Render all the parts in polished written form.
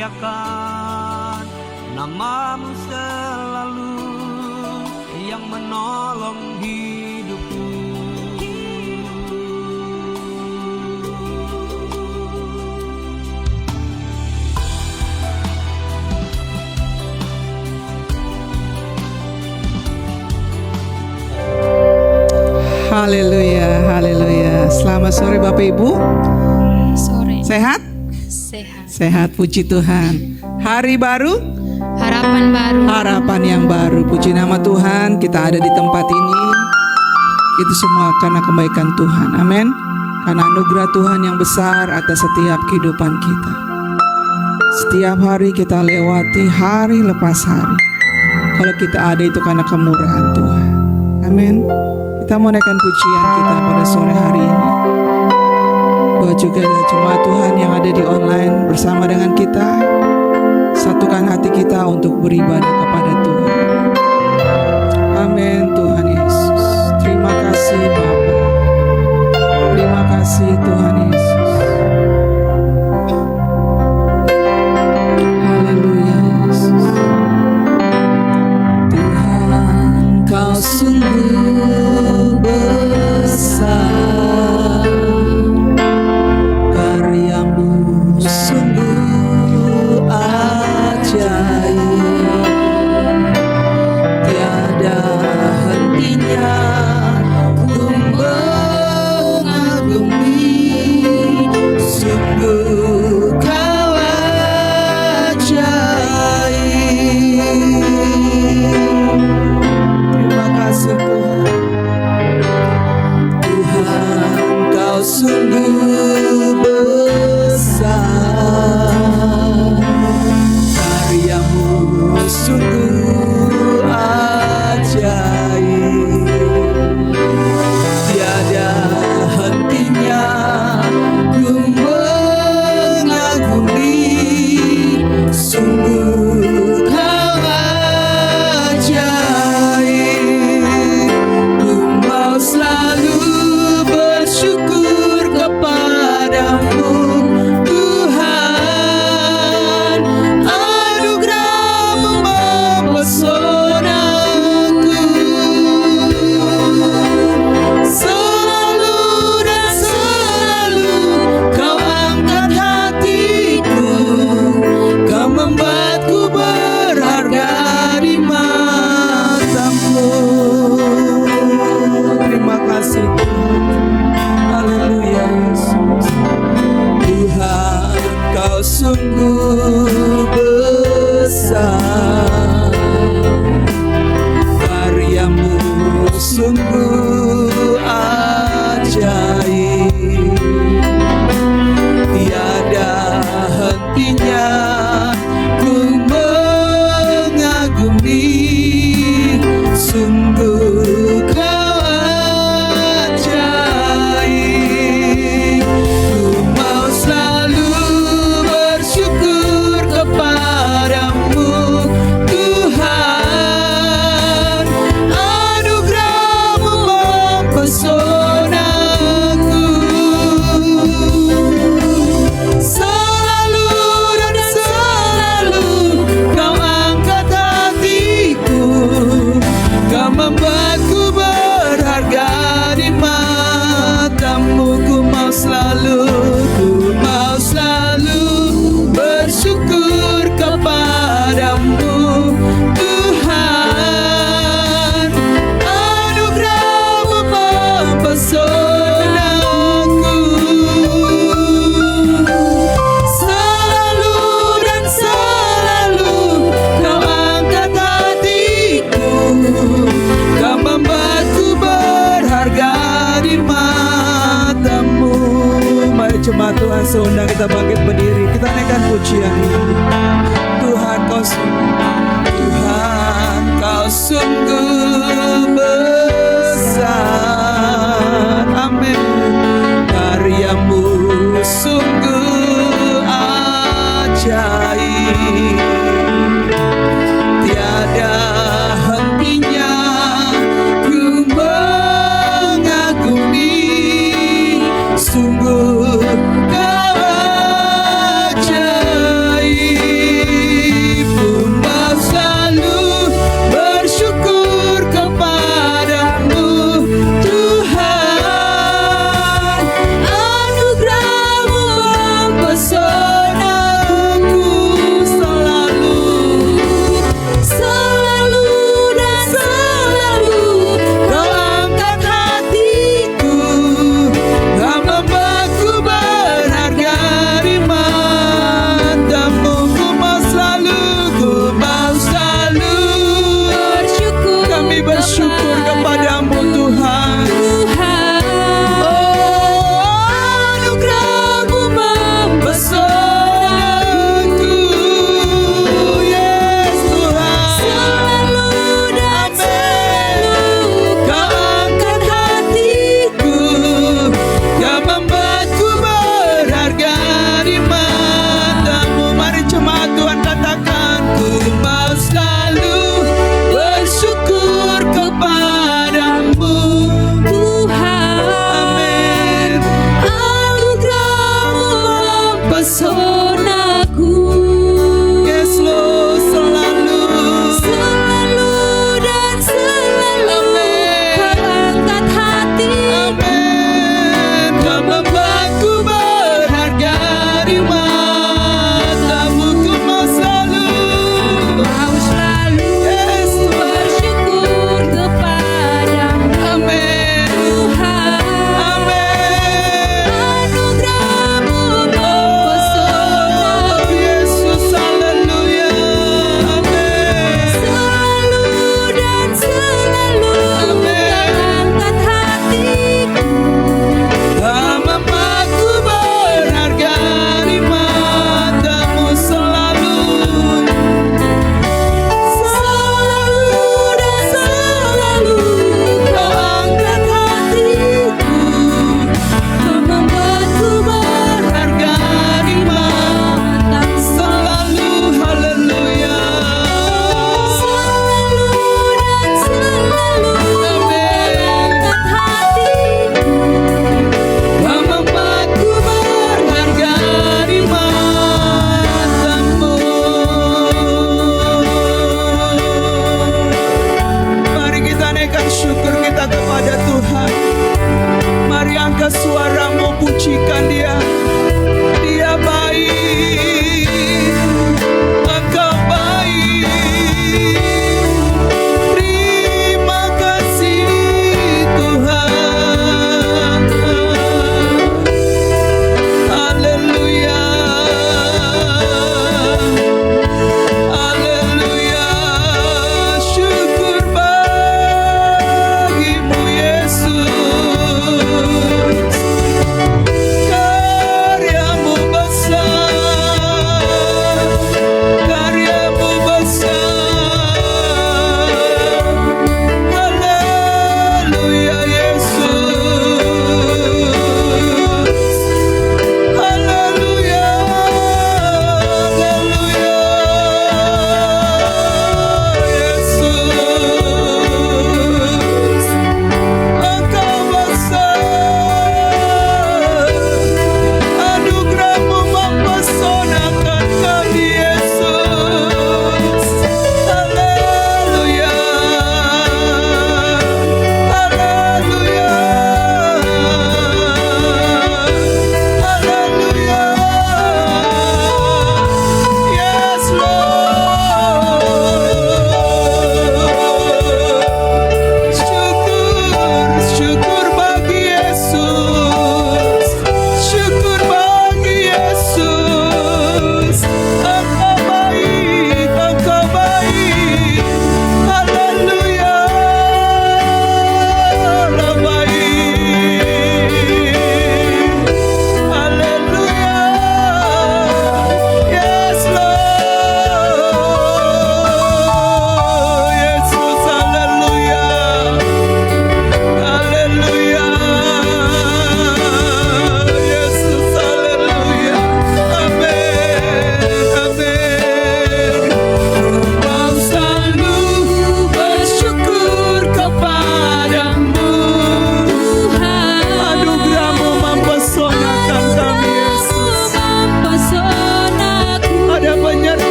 muliakan nama-Mu selalu yang menolong hidupku. Haleluya, haleluya. Selamat sore Bapak Ibu. Sore. Sehat? Sehat. Sehat, puji Tuhan. Hari baru, Harapan baru. harapan yang baru. Puji nama Tuhan, kita ada di tempat ini. Itu semua karena kebaikan Tuhan. Amin. Karena anugerah Tuhan yang besar atas setiap kehidupan kita. Setiap hari kita lewati hari lepas hari. Kalau kita ada itu karena kemurahan Tuhan. Amin. Kita mau naikkan pujian kita pada sore hari ini. Bahwa juga jemaat Tuhan yang ada di online bersama dengan kita, satukan hati kita untuk beribadah kepada Tuhan. Amin. Tuhan Yesus, terima kasih Bapa. Terima kasih Tuhan Yesus. Haleluya Yesus. Tuhan, Kau sungguh besar, karyamu sungguh ajaib, tiada hentinya ku mengagumi, sungguh Kau ajaib. Terima kasih Tuhan. Tuhan, Kau sungguh besar, karyamu sungguh ajaib, tiada hentinya ku mengagumi, sungguh Kau ajaib. Ku mau selalu bersyukur kepadamu Tuhan, anugerah-Mu mempesonaku, selalu dan selalu Kau angkat hatiku, Kau membuatku berharga di mata-Mu. Terima kasih Tuhan. Haleluya Yesus. Tuhan, Kau sungguh besar, karyamu sungguh ajaib, tiada hentinya ku mengagumi, sungguh Kau ajaib. Ku mau selalu bersyukur kepadamu Tuhan, anugerah-Mu mempesonaku, selalu dan selalu Kau angkat hatiku, Kau membuatku berharga di mata-Mu. Ku mau selalu bersyukur kepadamu Tuhan, anugerah-Mu mempesonaku, selalu dan selalu Kau angkat hatiku, Kau membuatku berharga di mata-Mu. Mari jemaat Tuhan, seundang kita bangkit berdiri, kita naikkan pujian ini. Tuhan Kau sungguh besar. Amin. Karyamu sungguh ajaib, tiada hentinya ku mengagumi, sungguh Kau ajaib.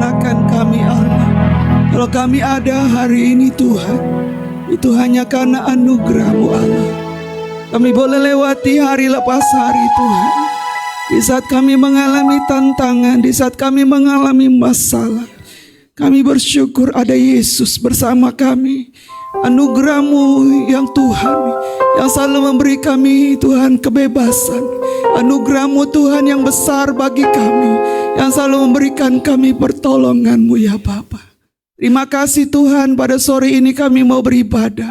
sempurnakan kami Allah. Kalau kami ada hari ini Tuhan, itu hanya karena anugerah-Mu Allah. Kami boleh lewati hari lepas hari Tuhan. Di saat kami mengalami tantangan, di saat kami mengalami masalah, kami bersyukur ada Yesus bersama kami. Anugerah-Mu yang Tuhan, yang selalu memberi kami Tuhan kebebasan. Anugerah-Mu Tuhan yang besar bagi kami, yang selalu memberikan kami pertolongan-Mu ya Bapa. Terima kasih Tuhan, pada sore ini kami mau beribadah.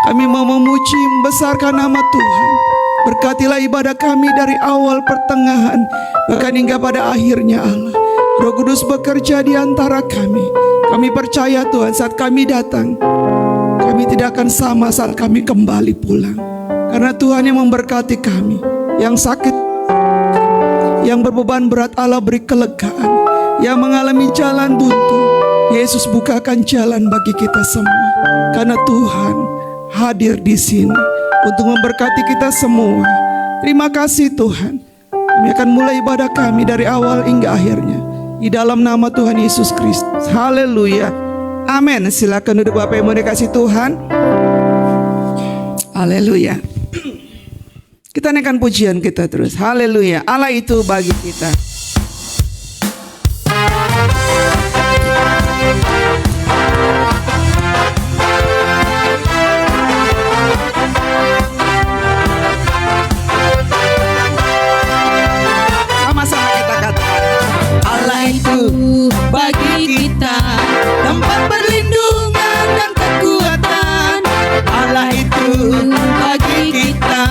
Kami mau memuji membesarkan nama Tuhan. Berkatilah ibadah kami dari awal, pertengahan, bahkan hingga pada akhirnya Allah. Roh Kudus bekerja di antara kami. Kami percaya Tuhan, saat kami datang, kami tidak akan sama saat kami kembali pulang. Karena Tuhan yang memberkati kami. Yang sakit, yang berbeban berat, Allah beri kelegaan. Yang mengalami jalan buntu, Yesus bukakan jalan bagi kita semua. Karena Tuhan hadir di sini untuk memberkati kita semua. Terima kasih Tuhan. Kami akan mulai ibadah kami dari awal hingga akhirnya. Di dalam nama Tuhan Yesus Kristus. Haleluya. Amin. Silakan duduk Bapak yang mau dikasih Tuhan. Haleluya. Kita naikkan pujian kita terus. Haleluya. Allah itu bagi kita. Sama-sama kita katakan. Allah itu bagi kita tempat perlindungan dan kekuatan. Allah itu bagi kita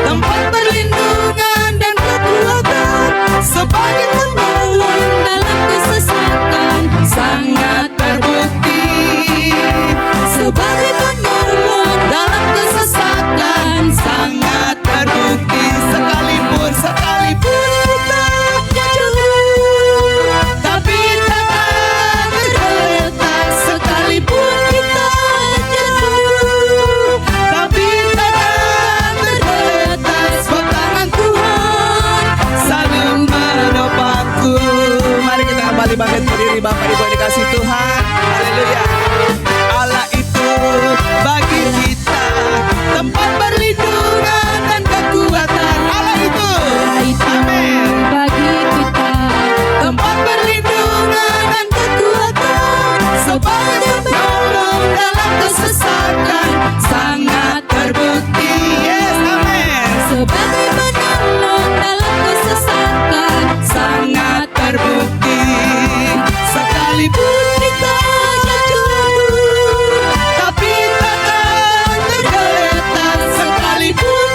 tempat perlindungan dan kekuatan. Sebagai penolong dalam kesesatan, sangat terbukti. Sebagai penolong dalam kesesatan, sangat terbukti. Sekalipun kita jatuh, tapi takkan tergeletak. Sekalipun kita jatuh, tapi takkan tergeletak. Sebab tangan Tuhan selalu menopangku. Mari kita kembali bangkit berdiri Bapak Ibu yang dikasih Tuhan. Haleluya. Allah itu bagi kita tempat perlindungan dan kekuatan. Allah itu amin. Bagi kita tempat perlindungan dan kekuatan. Sebagai penolong dalam kesesatan, sangat terbukti. Yes, amin. Sebagai penolong dalam kesesatan, sangat terbukti. Sekalipun kita jatuh, tapi takkan tergeletak. Sekalipun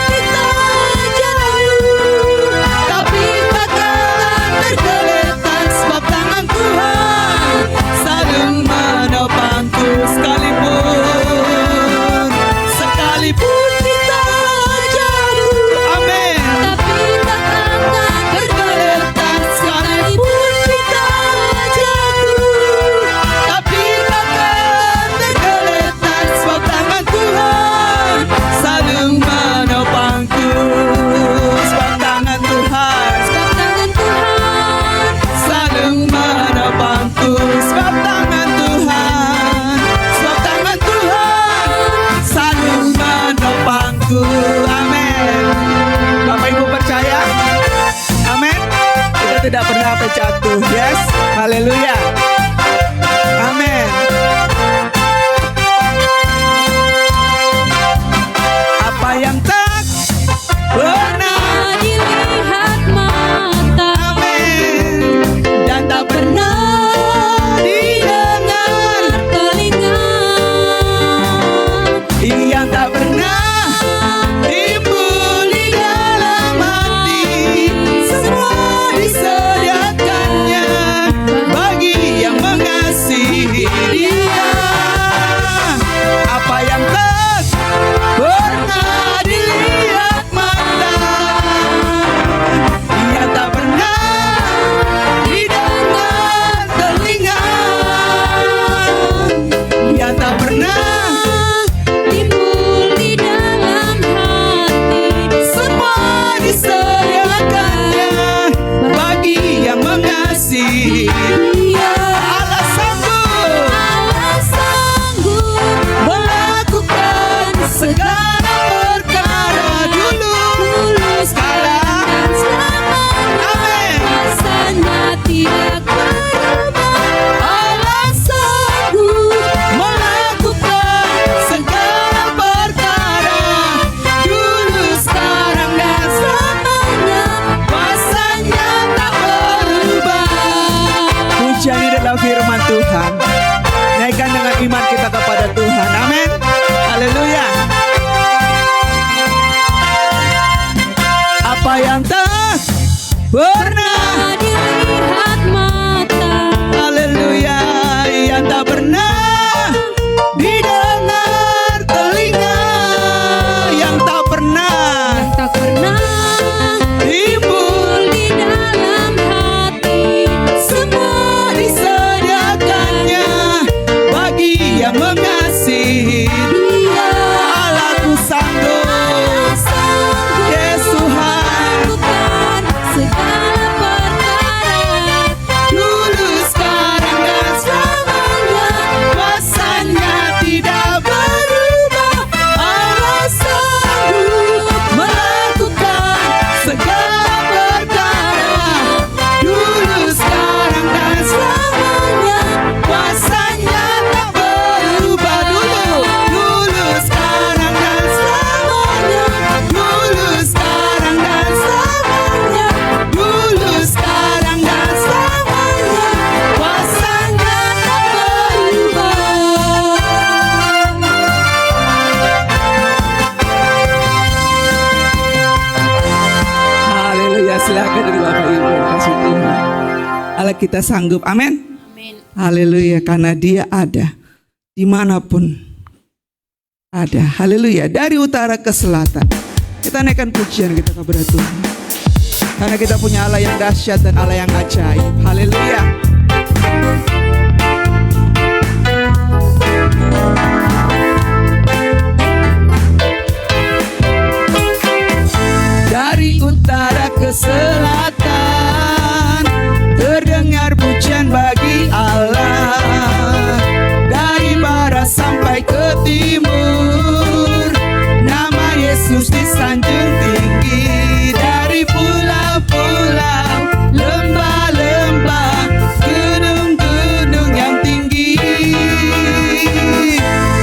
firman Tuhan. Naikkan dengan iman kita kepada Tuhan. Amin. Haleluya. Apa yang tak pernah dilihat mata, haleluya, yang tak pernah didengar telinga, yang tak pernah tak pernah timbul di dalam hati, semua disediakannya bagi yang mengasihi Dia. Allahku sanggup, Yesus Tuhan, bukan segala perkara, dulu sekarang dan selamanya, kuasanya tidak berubah. Allah sanggup melakukan segala perkara, dulu sekarang dan selamanya, kuasanya tak berubah. Dulu sekarang dan selamanya, dulu sekarang dan selamanya, dulu sekarang dan selamanya, kuasanya tak berubah. Haleluya, silakan dari Bapak Ibu, kasih Tuhan. Allah kita sanggup, amin. amin. Haleluya, karena Dia ada dimanapun ada. Haleluya, dari utara ke selatan. Kita naikkan pujian kita kepada Tuhan, karena kita punya Allah yang dahsyat dan Allah yang ajaib. Haleluya. Dari utara ke selatan terdengar pujian bagi Allah. Dari barat sampai ke timur, nama Yesus disanjung tinggi. Dari pulau-pulau, lembah-lembah, gunung-gunung yang tinggi,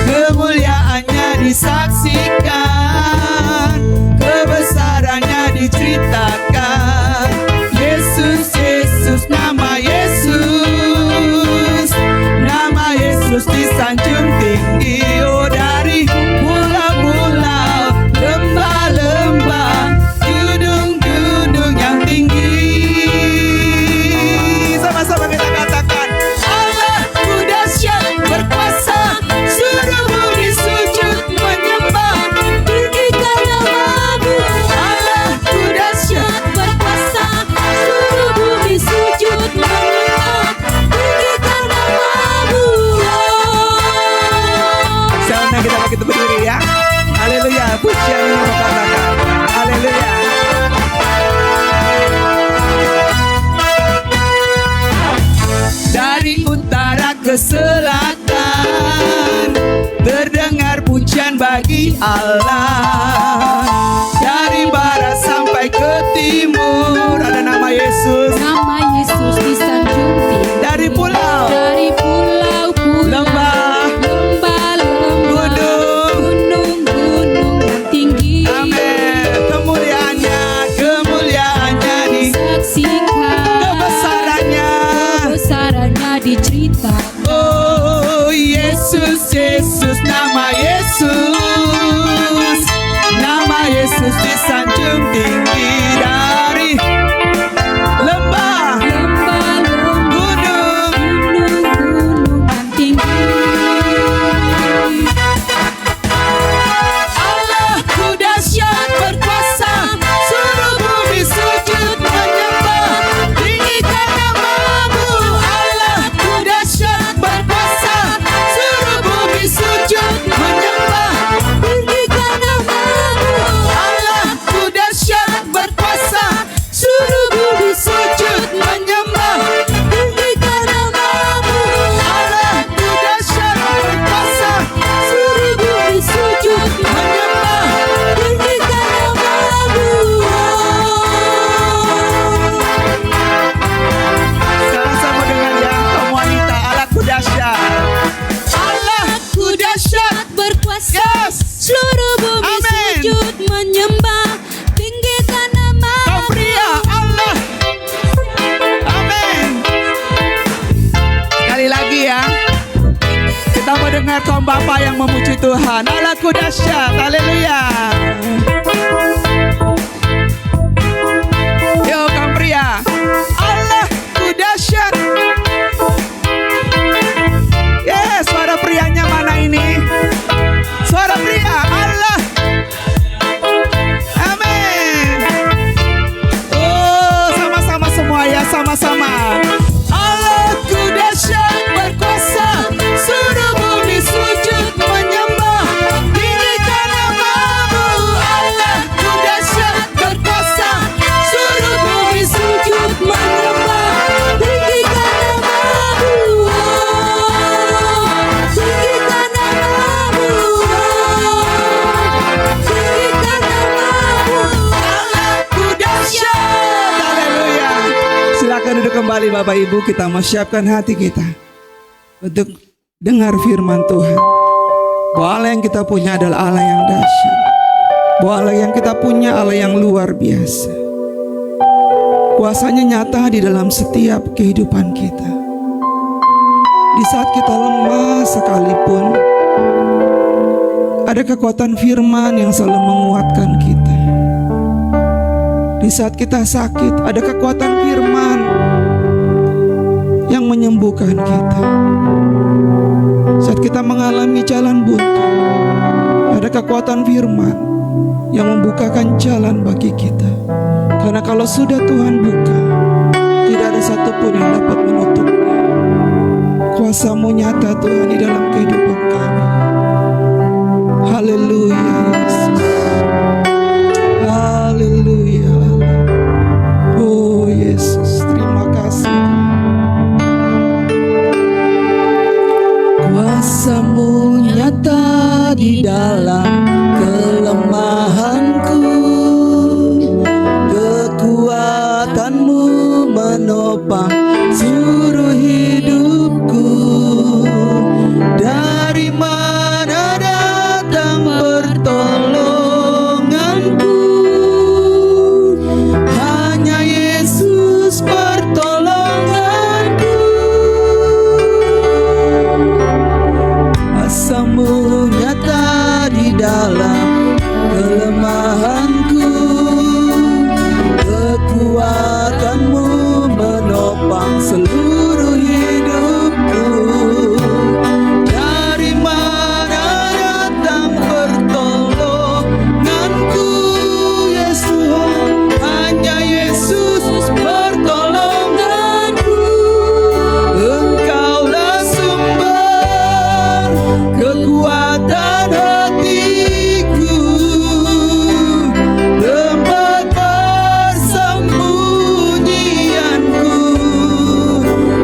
kemuliaannya disaksikan, kebesarannya diceritakan. Yesus, Yesus, nama Yesus, nama Yesus disanjung tinggi. Oh, dari pulau-pulau, lembah-lembah, gunung-gunung yang tinggi. Sama-sama kita katakan, Allahku dahsyat berkuasa, seluruh bumi sujud menyembah, tinggikan nama-Mu. Allahku dahsyat Berkuasa, seluruh bumi sujud menyembah, tinggikan nama-Mu. Saatnya kita begitu berdiri ya. Haleluya, pujian yang kita katakan. Haleluya. Dari utara ke selatan terdengar pujian bagi Allah. Dari barat sampai ke timur ada nama Yesus. Nama Yesus disanjung tinggi. Dari pulau, Dari pulau-pulau, lembah, lembah-lembah, gunung. gunung-gunung yang tinggi, Amin. Kemuliaannya disaksikan, kebesarannya. kebesarannya diceritakan. Oh, Yesus, Yesus, nama Yesus, nama Yesus disanjung tinggi. Dari lembah, Lembah-lembah, gunung, gunung-gunung yang tinggi, Allahku dahsyat berkuasa, seluruh bumi sujud menyembah, tinggikan nama-Mu. Allahku dahsyat berkuasa, seluruh bumi sujud menyembah, tinggikan nama-Mu. Allahku dahsyat dengar kaum Bapak yang memuji Tuhan. Allahku dahsyat, haleluya. Yo kaum pria, Allahku dahsyat. Yes, suara prianya mana ini? Suara pria, Allah. Amin. Oh, sama-sama semua ya, sama-sama. Allahku dahsyat berkuasa, seluruh bumi sujud menyembah, tinggikan nama-Mu. Allahku dahsyat berkuasa, seluruh bumi sujud menyembah, tinggikan nama-Mu. Tinggikan nama-Mu. Tinggikan nama-Mu. Allahku dahsyat. Haleluya. Silakan duduk kembali Bapak Ibu, kita mau siapkan hati kita untuk dengar firman Tuhan. Bahwa Allah yang kita punya adalah Allah yang dahsyat. Bahwa Allah yang kita punya Allah yang luar biasa. Kuasanya nyata di dalam setiap kehidupan kita. Di saat kita lemah sekalipun, ada kekuatan firman yang selalu menguatkan kita. Di saat kita sakit, ada kekuatan firman yang menyembuhkan kita. Saat kita mengalami jalan buntu, ada kekuatan firman yang membukakan jalan bagi kita. Karena kalau sudah Tuhan buka, tidak ada satupun yang dapat menutupnya. Kuasa-Mu nyata Tuhan di dalam kehidupan kami. Haleluya Yesus. Haleluya. Oh Yesus, terima kasih. Kuasa-Mu nyata di dalam kelemahanku, kekuatan-Mu menopang seluruh hidupku. Dari mana datang pertolonganku? Hanya Yesus pertolonganku. Kuasa-Mu nyata di dalam kelemahanku, kekuatan-Mu menopang seluruh hidupku. Dari mana datang pertolonganku? Yesus, hanya Yesus pertolonganku. Engkaulah sumber kekuatan hatiku, tempat persembunyianku.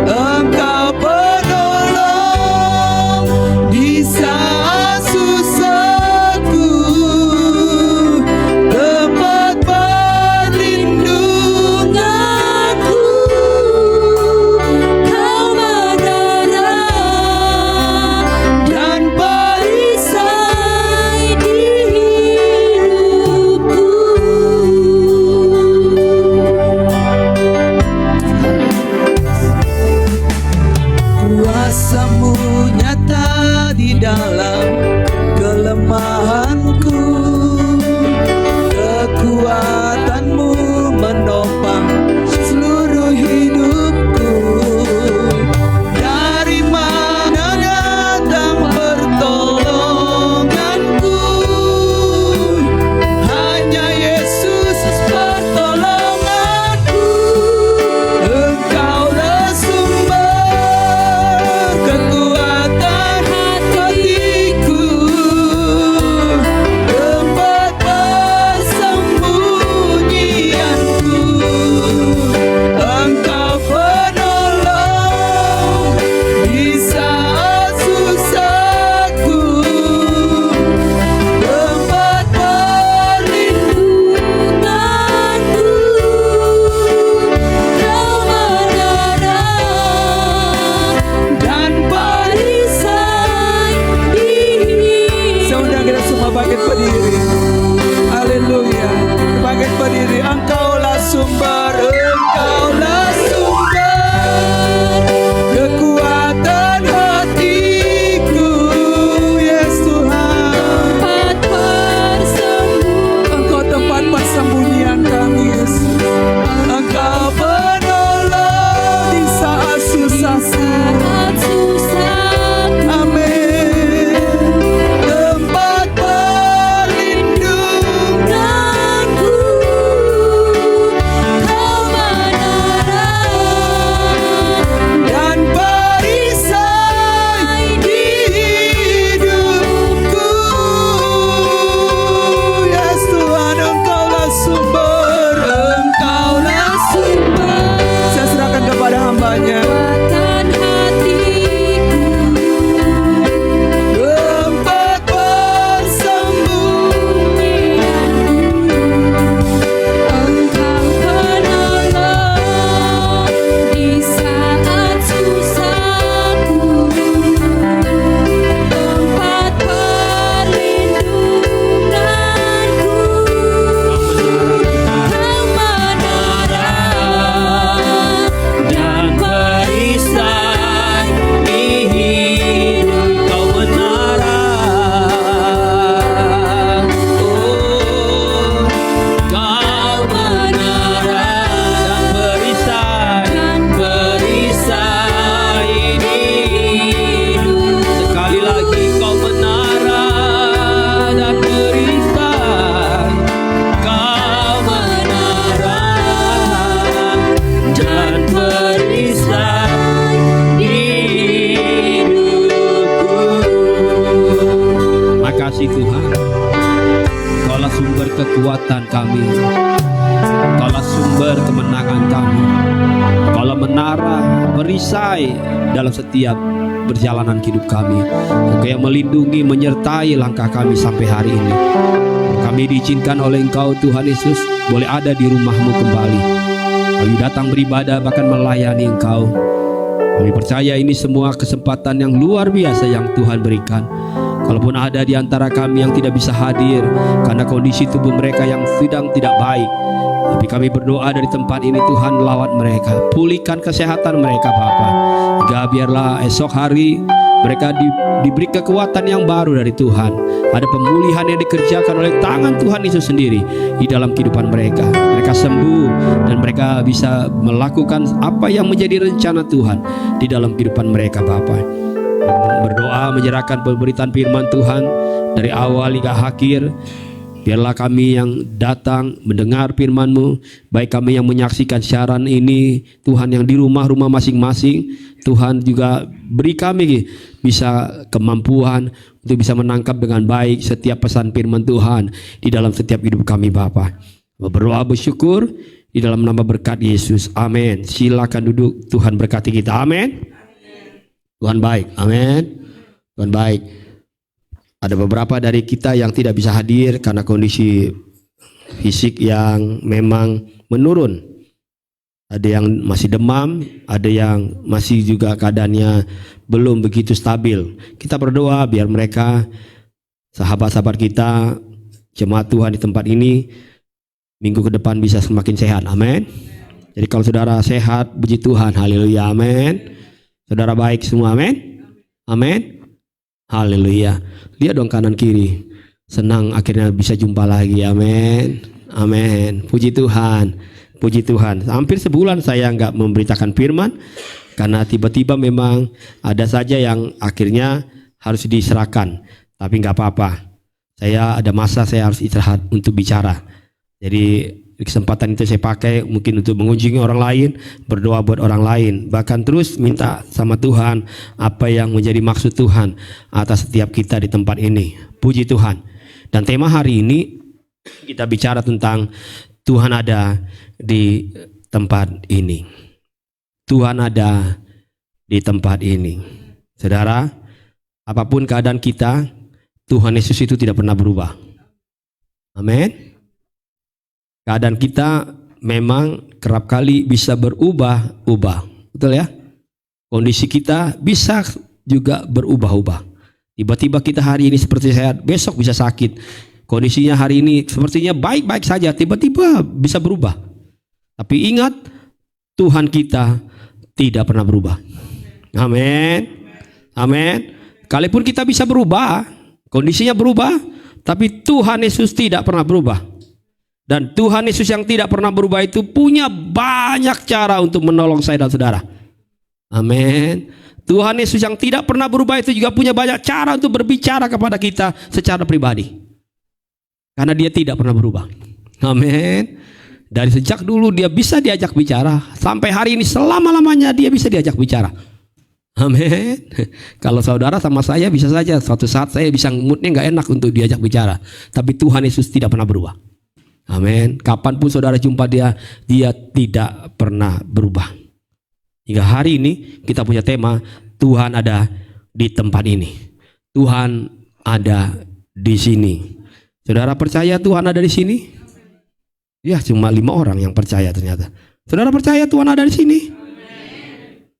Engkau penolong di saat susahku, tempat perlindunganku. Kau menerang dan perisai di hidupku. Kuasa-Mu nyata di dalam kelemahanku, kekuatan-Mu menopang seluruh hidupku. Dari mana datang pertolonganku? Hanya Yesus pertolonganku. Engkaulah sumber kekuatan hatiku, kasih Tuhan. Kaulah sumber kekuatan kami, Kaulah sumber kemenangan kami, Kaulah menara perisai dalam setiap perjalanan hidup kami. Engkau yang melindungi, menyertai langkah kami sampai hari ini. Kami diizinkan oleh Engkau Tuhan Yesus boleh ada di rumah-Mu kembali. Kami datang beribadah bahkan melayani Engkau. Kami percaya ini semua kesempatan yang luar biasa yang Tuhan berikan. Kalaupun ada di antara kami yang tidak bisa hadir karena kondisi tubuh mereka yang sedang tidak baik, tapi kami berdoa dari tempat ini, Tuhan lawat mereka, pulihkan kesehatan mereka Bapa. Hingga biarlah esok hari mereka diberi kekuatan yang baru dari Tuhan. Ada pemulihan yang dikerjakan oleh tangan Tuhan Yesus sendiri di dalam kehidupan mereka. Mereka sembuh dan mereka bisa melakukan apa yang menjadi rencana Tuhan di dalam kehidupan mereka Bapa. Berdoa menyerahkan pemberitaan firman Tuhan dari awal hingga akhir. Biarlah kami yang datang mendengar firman-Mu, baik kami yang menyaksikan siaran ini, Tuhan yang di rumah-rumah masing-masing, Tuhan juga beri kami bisa kemampuan untuk bisa menangkap dengan baik setiap pesan firman Tuhan di dalam setiap hidup kami Bapa. Berdoa bersyukur di dalam nama berkat Yesus. Amin. Silakan duduk, Tuhan berkati kita. Amin. Tuhan baik. Amin. Tuhan baik. Ada beberapa dari kita yang tidak bisa hadir karena kondisi fisik yang memang menurun. Ada yang masih demam, ada yang masih juga keadaannya belum begitu stabil. Kita berdoa biar mereka, sahabat-sahabat kita, jemaat Tuhan di tempat ini, minggu ke depan bisa semakin sehat. Amin. Jadi kalau saudara sehat, puji Tuhan. Haleluya. Amin. Saudara baik semua. Amin. Amin. Haleluya. Lihat dong kanan kiri. Senang akhirnya bisa jumpa lagi. Amin. Amin. Puji Tuhan. Puji Tuhan. Hampir sebulan saya nggak memberitakan firman karena tiba-tiba memang ada saja yang akhirnya harus diserahkan. Tapi nggak apa-apa. Saya ada masa saya harus istirahat untuk bicara. Jadi kesempatan itu saya pakai mungkin untuk mengunjungi orang lain, berdoa buat orang lain, bahkan terus minta sama Tuhan apa yang menjadi maksud Tuhan atas setiap kita di tempat ini. Puji Tuhan. Dan tema hari ini kita bicara tentang Tuhan ada di tempat ini. Tuhan ada di tempat ini. Saudara, apapun keadaan kita, Tuhan Yesus itu tidak pernah berubah. Amin. Keadaan kita memang kerap kali bisa berubah-ubah. Betul ya? Kondisi kita bisa juga berubah-ubah. Tiba-tiba kita hari ini seperti sehat, besok bisa sakit. Kondisinya hari ini sepertinya baik-baik saja, tiba-tiba bisa berubah. Tapi ingat, Tuhan kita tidak pernah berubah. Amin. Amin. Kalaupun kita bisa berubah, kondisinya berubah, tapi Tuhan Yesus tidak pernah berubah. Dan Tuhan Yesus yang tidak pernah berubah itu punya banyak cara untuk menolong saya dan saudara. Amin. Tuhan Yesus yang tidak pernah berubah itu juga punya banyak cara untuk berbicara kepada kita secara pribadi. Karena dia tidak pernah berubah. Amin. Dari sejak dulu dia bisa diajak bicara, sampai hari ini selama-lamanya dia bisa diajak bicara. Amin. Kalau saudara sama saya bisa saja suatu saat saya bisa moodnya nggak enak untuk diajak bicara. Tapi Tuhan Yesus tidak pernah berubah. Amin. Kapanpun saudara jumpa dia, dia tidak pernah berubah. Hingga hari ini kita punya tema Tuhan ada di tempat ini. Tuhan ada di sini. Saudara percaya Tuhan ada di sini? Ya, cuma 5 orang yang percaya ternyata. Saudara percaya Tuhan ada di sini?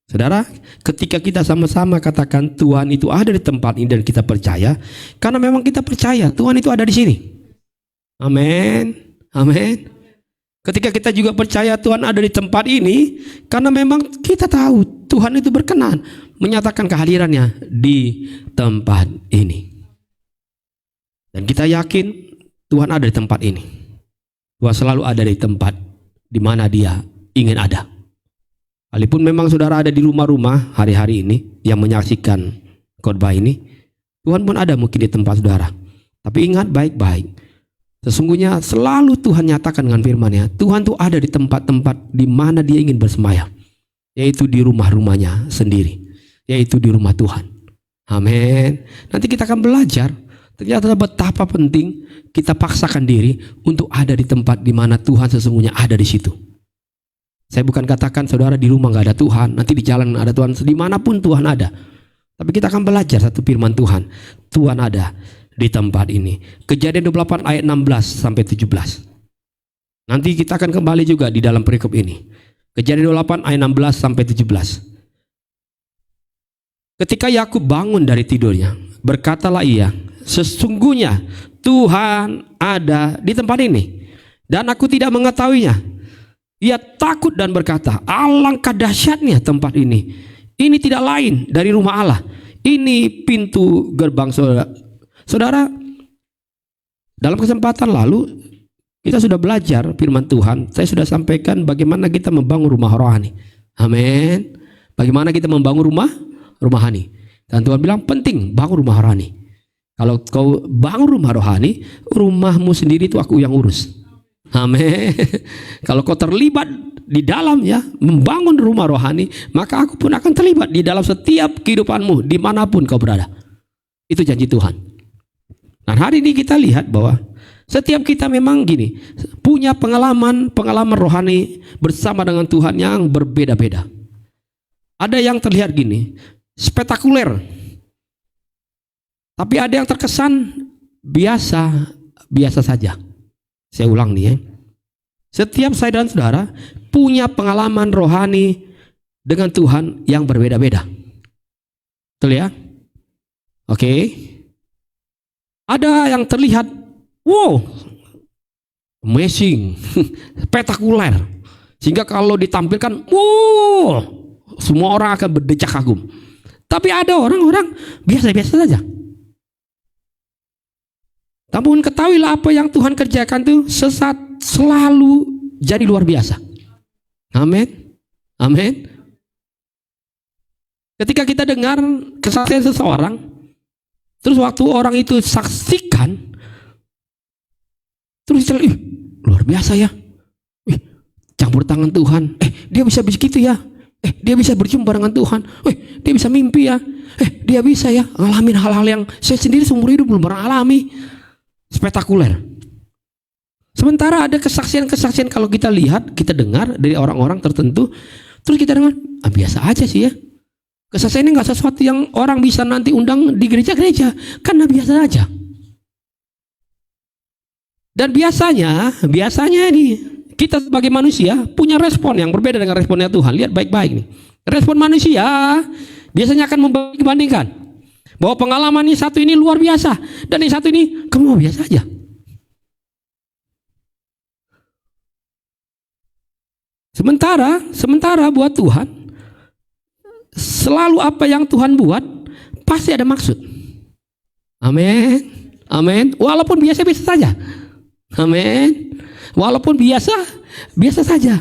Saudara, ketika kita sama-sama katakan Tuhan itu ada di tempat ini dan kita percaya, karena memang kita percaya Tuhan itu ada di sini. Amin. Amin. Ketika kita juga percaya Tuhan ada di tempat ini, karena memang kita tahu Tuhan itu berkenan menyatakan kehadirannya di tempat ini. Dan kita yakin Tuhan ada di tempat ini. Tuhan selalu ada di tempat di mana Dia ingin ada. Walaupun memang saudara ada di rumah-rumah hari-hari ini yang menyaksikan khotbah ini, Tuhan pun ada mungkin di tempat saudara. Tapi ingat baik-baik. Sesungguhnya selalu Tuhan nyatakan dengan firman-Nya, Tuhan tuh ada di tempat-tempat di mana Dia ingin bersemayam, yaitu di rumah-rumahnya sendiri, yaitu di rumah Tuhan. Amin. Nanti kita akan belajar Ternyata betapa penting kita paksakan diri untuk ada di tempat di mana Tuhan sesungguhnya ada di situ. Saya bukan katakan saudara di rumah nggak ada Tuhan, nanti di jalan ada Tuhan, dimanapun Tuhan ada. Tapi kita akan belajar satu firman Tuhan. Tuhan ada di tempat ini. Kejadian 28 ayat 16 sampai 17. Nanti kita akan kembali juga di dalam perikop ini. Kejadian 28 ayat 16 sampai 17. Ketika Yakub bangun dari tidurnya, berkatalah ia, sesungguhnya Tuhan ada di tempat ini dan aku tidak mengetahuinya. Ia takut dan berkata, alangkah dahsyatnya tempat ini. Ini tidak lain dari rumah Allah. Ini pintu gerbang saudara. Saudara, dalam kesempatan lalu kita sudah belajar firman Tuhan. Saya sudah sampaikan bagaimana kita membangun rumah rohani. Amin. Bagaimana kita membangun rumah rohani. Dan Tuhan bilang penting bangun rumah rohani. Kalau kau bangun rumah rohani, rumahmu sendiri itu aku yang urus. Amin. Kalau kau terlibat di dalamnya membangun rumah rohani, maka aku pun akan terlibat di dalam setiap kehidupanmu dimanapun kau berada. Itu janji Tuhan. Dan hari ini kita lihat bahwa setiap kita memang gini, punya pengalaman rohani bersama dengan Tuhan yang berbeda-beda. Ada yang terlihat gini, spektakuler. Tapi ada yang terkesan biasa saja. Saya ulang nih ya. Setiap saya dan saudara punya pengalaman rohani dengan Tuhan yang berbeda-beda. Betul ya? Oke. Ada yang terlihat wow, amazing, spektakuler. Sehingga kalau ditampilkan, wow, semua orang akan berdecak kagum. Tapi ada orang-orang biasa-biasa saja. Namun ketahuilah apa yang Tuhan kerjakan itu selalu jadi luar biasa. Amin. Amin. Ketika kita dengar kesaksian seseorang, terus waktu orang itu saksikan, terus luar biasa ya. Campur tangan Tuhan. Dia bisa begitu ya. Dia bisa berjumpa dengan Tuhan. Dia bisa mimpi ya. Dia bisa ya ngalamin hal-hal yang saya sendiri seumur hidup belum pernah alami. Spektakuler. Sementara ada kesaksian-kesaksian kalau kita lihat, kita dengar dari orang-orang tertentu, terus kita dengar, biasa aja sih ya. Kesaksian ini nggak sesuatu yang orang bisa nanti undang di gereja-gereja, karena biasa aja. Dan biasanya ini kita sebagai manusia punya respon yang berbeda dengan responnya Tuhan. Lihat baik-baik nih. Respon manusia biasanya akan membandingkan bahwa pengalaman ini satu ini luar biasa dan yang satu ini kamu biasa aja. Sementara buat Tuhan selalu apa yang Tuhan buat pasti ada maksud. Amin. Amin. Walaupun biasa-biasa saja. Amin. Walaupun biasa saja,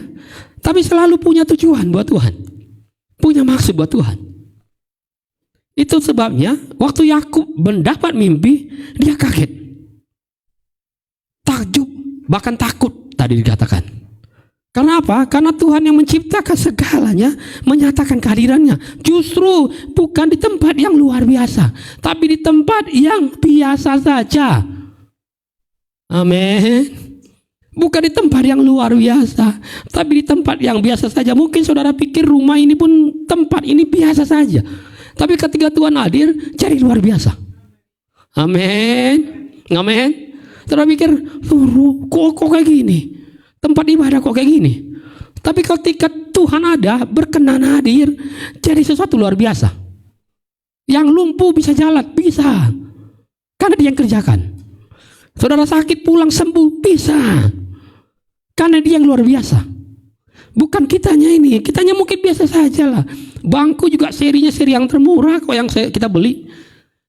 tapi selalu punya tujuan buat Tuhan. Punya maksud buat Tuhan. Itu sebabnya waktu Yakub mendapat mimpi, dia kaget, takjub, bahkan takut tadi dikatakan. Karena apa? Karena Tuhan yang menciptakan segalanya menyatakan kehadirannya. Justru bukan di tempat yang luar biasa, tapi di tempat yang biasa saja. Amin. Bukan di tempat yang luar biasa, tapi di tempat yang biasa saja. Mungkin saudara pikir rumah ini pun tempat ini biasa saja. Tapi ketika Tuhan hadir, jadi luar biasa. Amin. Amin. Saudara pikir, kok kayak gini? Tempat ibadah kok kayak gini? Tapi ketika Tuhan ada, berkenan hadir, jadi sesuatu luar biasa. Yang lumpuh bisa jalan, bisa. Karena dia yang kerjakan. Saudara sakit pulang sembuh, bisa. Karena dia yang luar biasa. Bukan kitanya ini, kitanya mungkin biasa saja lah. Bangku juga serinya seri yang termurah kok yang kita beli.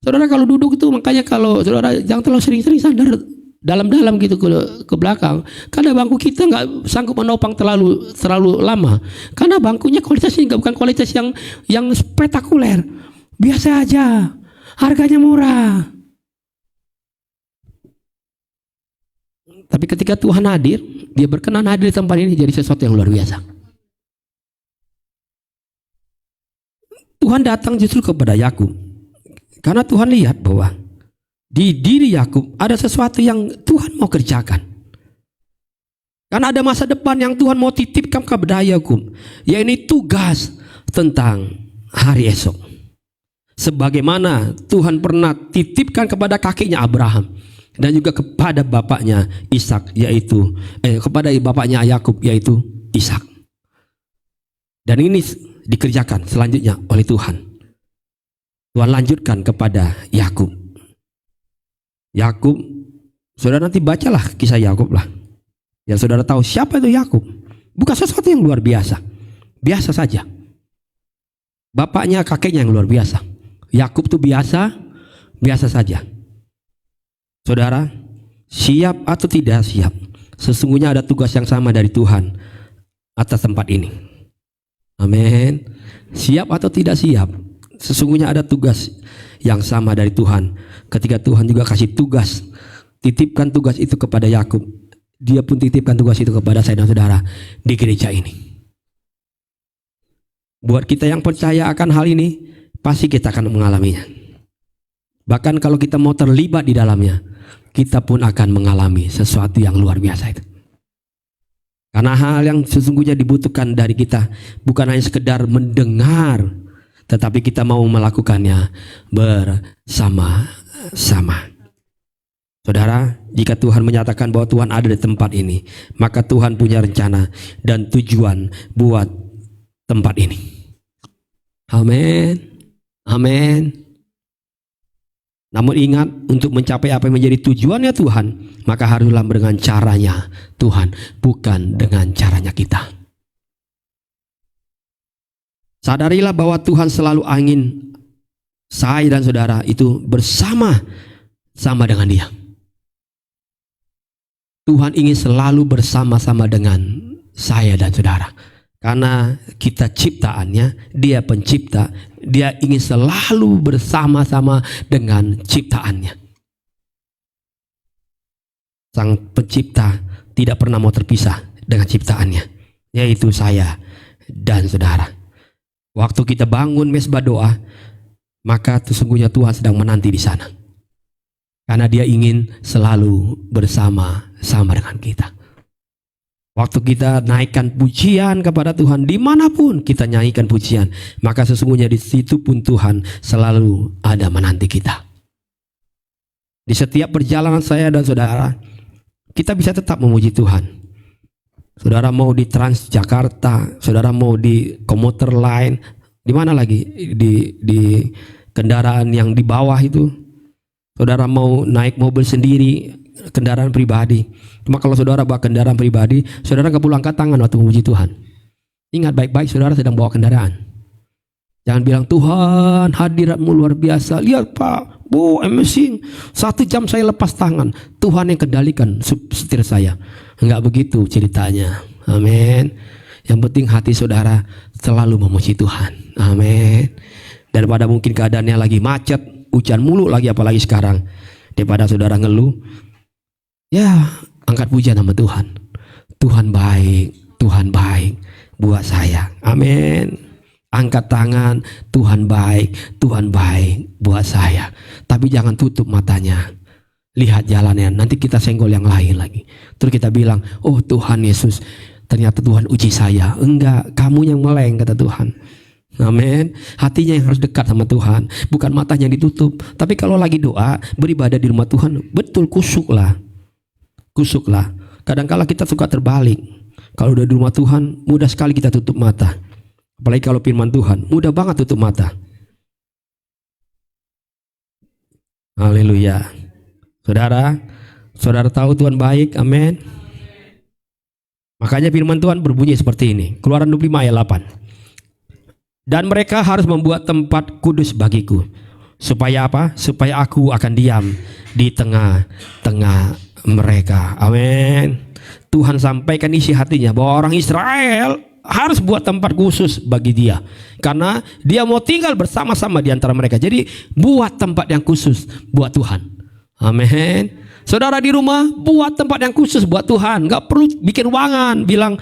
Saudara kalau duduk itu makanya kalau saudara jangan terlalu sering-sering sadar dalam-dalam gitu ke belakang. Karena bangku kita nggak sanggup menopang terlalu lama. Karena bangkunya kualitasnya bukan kualitas yang spektakuler. Biasa aja. Harganya murah. Tapi ketika Tuhan hadir, dia berkenan hadir di tempat ini jadi sesuatu yang luar biasa. Tuhan datang justru kepada Yakub karena Tuhan lihat bahwa di diri Yakub ada sesuatu yang Tuhan mau kerjakan. Karena ada masa depan yang Tuhan mau titipkan kepada Yakub, yaitu tugas tentang hari esok. Sebagaimana Tuhan pernah titipkan kepada kakeknya Abraham dan juga kepada bapaknya Ishak, yaitu kepada bapaknya Yakub, yaitu Ishak. Dan ini dikerjakan selanjutnya oleh Tuhan. Tuhan lanjutkan kepada Yakub. Yakub, saudara nanti bacalah kisah Yakub lah. Yang saudara tahu siapa itu Yakub. Bukan sesuatu yang luar biasa. Biasa saja. Bapaknya, kakeknya yang luar biasa. Yakub itu biasa saja. Saudara, siap atau tidak siap, sesungguhnya ada tugas yang sama dari Tuhan atas tempat ini. Amin. Siap atau tidak siap, sesungguhnya ada tugas yang sama dari Tuhan. Ketika Tuhan juga kasih tugas, titipkan tugas itu kepada Yakub, Dia pun titipkan tugas itu kepada saya dan saudara di gereja ini. Buat kita yang percaya akan hal ini, pasti kita akan mengalaminya. Bahkan kalau kita mau terlibat di dalamnya, kita pun akan mengalami sesuatu yang luar biasa itu. Karena hal yang sesungguhnya dibutuhkan dari kita bukan hanya sekedar mendengar, tetapi kita mau melakukannya bersama-sama. Saudara, jika Tuhan menyatakan bahwa Tuhan ada di tempat ini, maka Tuhan punya rencana dan tujuan buat tempat ini. Amin. Amin. Namun ingat, untuk mencapai apa yang menjadi tujuannya Tuhan, maka haruslah dengan caranya Tuhan, bukan dengan caranya kita. Sadarilah bahwa Tuhan selalu ingin saya dan saudara itu bersama-sama dengan Dia. Tuhan ingin selalu bersama-sama dengan saya dan saudara. Karena kita ciptaannya, Dia pencipta, Dia ingin selalu bersama-sama dengan ciptaannya. Sang pencipta tidak pernah mau terpisah dengan ciptaannya, yaitu saya dan saudara. Waktu kita bangun mesbah doa, maka sesungguhnya Tuhan sedang menanti di sana. Karena Dia ingin selalu bersama-sama dengan kita. Waktu kita naikkan pujian kepada Tuhan, dimanapun kita nyanyikan pujian, maka sesungguhnya di situ pun Tuhan selalu ada menanti kita. Di setiap perjalanan saya dan saudara, kita bisa tetap memuji Tuhan. Saudara mau di Transjakarta, saudara mau di komuter lain, di mana lagi, di kendaraan yang di bawah itu, saudara mau naik mobil sendiri, kendaraan pribadi. Cuma kalau saudara bawa kendaraan pribadi, saudara nggak perlu angkat tangan waktu memuji Tuhan. Ingat baik-baik, saudara sedang bawa kendaraan. Jangan bilang, Tuhan hadiratmu luar biasa. Lihat Pak, Bu, amazing. 1 jam saya lepas tangan. Tuhan yang kendalikan setir saya. Enggak begitu ceritanya. Amin. Yang penting hati saudara selalu memuji Tuhan. Amin. Daripada mungkin keadaannya lagi macet, hujan mulu lagi, apalagi sekarang. Daripada saudara ngeluh, ya angkat pujian nama Tuhan. Tuhan baik buat saya. Amin. Angkat tangan, Tuhan baik buat saya. Tapi jangan tutup matanya. Lihat jalannya, nanti kita senggol yang lain lagi. Terus kita bilang, oh Tuhan Yesus, ternyata Tuhan uji saya. Enggak, kamu yang meleng, kata Tuhan. Amin. Hatinya yang harus dekat sama Tuhan, bukan matanya yang ditutup. Tapi kalau lagi doa, beribadah di rumah Tuhan, betul kusuklah. Kadang-kala kita suka terbalik. Kalau udah di rumah Tuhan, mudah sekali kita tutup mata. Apalagi kalau firman Tuhan, mudah banget tutup mata. Haleluya. Saudara tahu Tuhan baik, amin. Makanya firman Tuhan berbunyi seperti ini. Keluaran 25 ayat 8. Dan mereka harus membuat tempat kudus bagiku. Supaya apa? Supaya aku akan diam di tengah-tengah mereka. Amin. Tuhan sampaikan isi hatinya bahwa orang Israel harus buat tempat khusus bagi Dia, karena Dia mau tinggal bersama-sama di antara mereka. Jadi buat tempat yang khusus buat Tuhan. Amin. Saudara di rumah buat tempat yang khusus buat Tuhan. Gak perlu bikin ruangan, bilang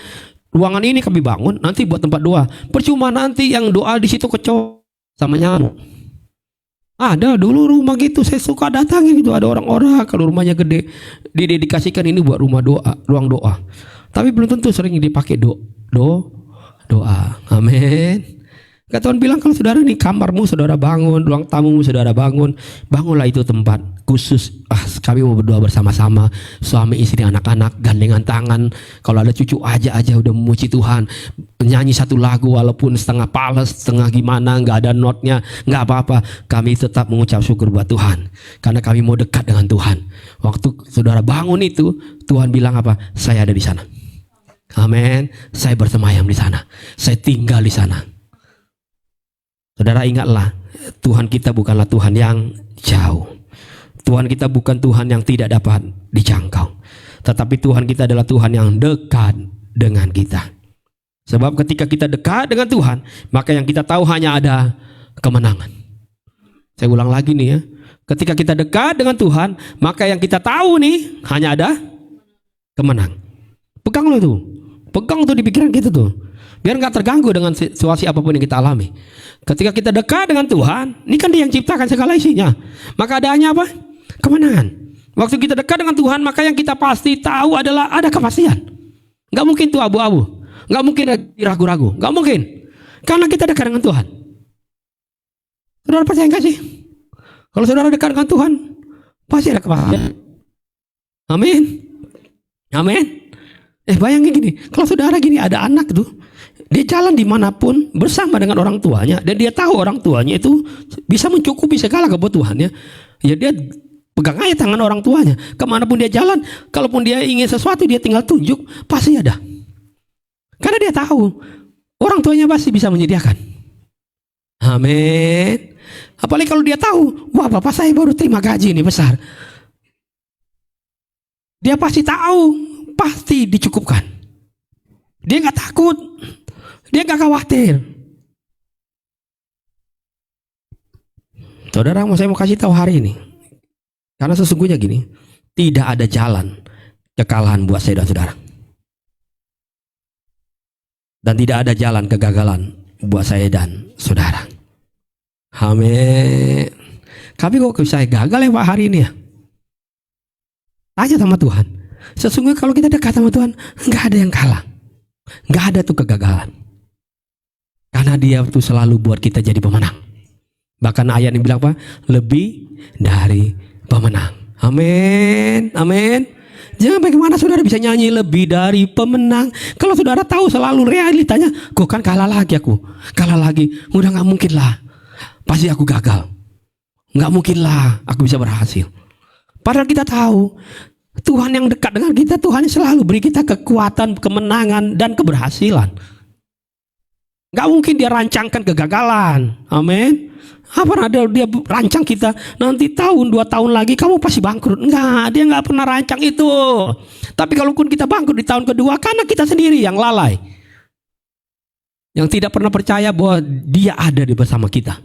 ruangan ini kami bangun nanti buat tempat doa. Percuma nanti yang doa di situ kecoa sama nyamuk. Ada dulu rumah gitu, saya suka datangin gitu. Ada orang-orang kalau rumahnya gede, didedikasikan ini buat rumah doa, ruang doa. Tapi belum tentu sering dipakai doa. Amin. Kata Tuhan bilang kalau saudara di kamarmu saudara bangun, ruang tamumu saudara bangun, bangunlah itu tempat khusus. Kami mau berdoa bersama-sama, suami istri anak-anak gandengan tangan. Kalau ada cucu aja udah memuji Tuhan, nyanyi satu lagu walaupun setengah pales, setengah gimana, nggak ada notnya, nggak apa-apa. Kami tetap mengucap syukur buat Tuhan, karena kami mau dekat dengan Tuhan. Waktu saudara bangun itu, Tuhan bilang apa? Saya ada di sana. Amin. Saya bersemayam di sana. Saya tinggal di sana. Saudara ingatlah, Tuhan kita bukanlah Tuhan yang jauh. Tuhan kita bukan Tuhan yang tidak dapat dijangkau. Tetapi Tuhan kita adalah Tuhan yang dekat dengan kita. Sebab ketika kita dekat dengan Tuhan, maka yang kita tahu hanya ada kemenangan. Saya ulang lagi nih ya. Ketika kita dekat dengan Tuhan, maka yang kita tahu nih hanya ada kemenang. Pegang lo tuh. Pegang tuh di pikiran kita tuh. Biar gak terganggu dengan situasi apapun yang kita alami. Ketika kita dekat dengan Tuhan, ini kan Dia yang ciptakan segala isinya, maka adanya apa? Kemenangan. Waktu kita dekat dengan Tuhan, maka yang kita pasti tahu adalah ada kepastian. Gak mungkin tuh abu-abu, gak mungkin ragu-ragu, gak mungkin. Karena kita dekat dengan Tuhan. Saudara percaya gak sih? Kalau saudara dekat dengan Tuhan, pasti ada kepastian. Amin. Amin. Bayangin gini, kalau saudara gini ada anak tuh, dia jalan dimanapun bersama dengan orang tuanya, dan dia tahu orang tuanya itu bisa mencukupi segala kebutuhannya. Ya dia pegang aja tangan orang tuanya, kemanapun dia jalan, kalaupun dia ingin sesuatu dia tinggal tunjuk, pasti ada. Karena dia tahu orang tuanya pasti bisa menyediakan. Amin. Apalagi kalau dia tahu, wah bapak saya baru terima gaji ini besar, dia pasti tahu, pasti dicukupkan. Dia nggak takut, dia nggak khawatir. Saudara, saya mau kasih tahu hari ini, karena sesungguhnya gini, tidak ada jalan kekalahan buat saya dan saudara, dan tidak ada jalan kegagalan buat saya dan saudara. Amin. Tapi kok saya gagal ya Pak hari ini ya? Tanya sama Tuhan. Sesungguhnya kalau kita dekat sama Tuhan, nggak ada yang kalah, nggak ada tuh kegagalan. Karena Dia tuh selalu buat kita jadi pemenang. Bahkan ayat ini bilang apa? Lebih dari pemenang. Amin. Amin. Jangan bagaimana saudara bisa nyanyi lebih dari pemenang, kalau saudara tahu selalu realitanya, kok kan kalah lagi aku, kalah lagi, udah nggak mungkin lah, pasti aku gagal, nggak mungkin lah aku bisa berhasil. Padahal kita tahu Tuhan yang dekat dengan kita, Tuhan yang selalu beri kita kekuatan, kemenangan, dan keberhasilan. Gak mungkin Dia rancangkan kegagalan. Amin. Apa ada Dia rancang kita nanti tahun 2 tahun lagi kamu pasti bangkrut? Enggak, Dia gak pernah rancang itu. Tapi kalaupun kita bangkrut di tahun kedua, karena kita sendiri yang lalai, yang tidak pernah percaya bahwa Dia ada di bersama kita.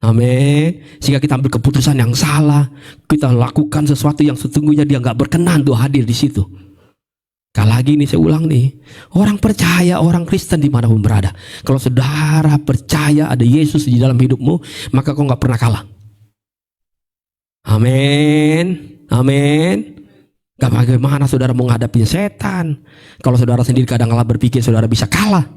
Amin. Sehingga kita ambil keputusan yang salah, kita lakukan sesuatu yang sesungguhnya Dia gak berkenan tuh hadir di situ. Sekali lagi nih saya ulang nih, orang percaya, orang Kristen dimanapun berada, kalau saudara percaya ada Yesus di dalam hidupmu, maka kau gak pernah kalah. Amin. Amin. Gak bagaimana saudara mau menghadapi setan, kalau saudara sendiri kadang-kadang berpikir saudara bisa kalah.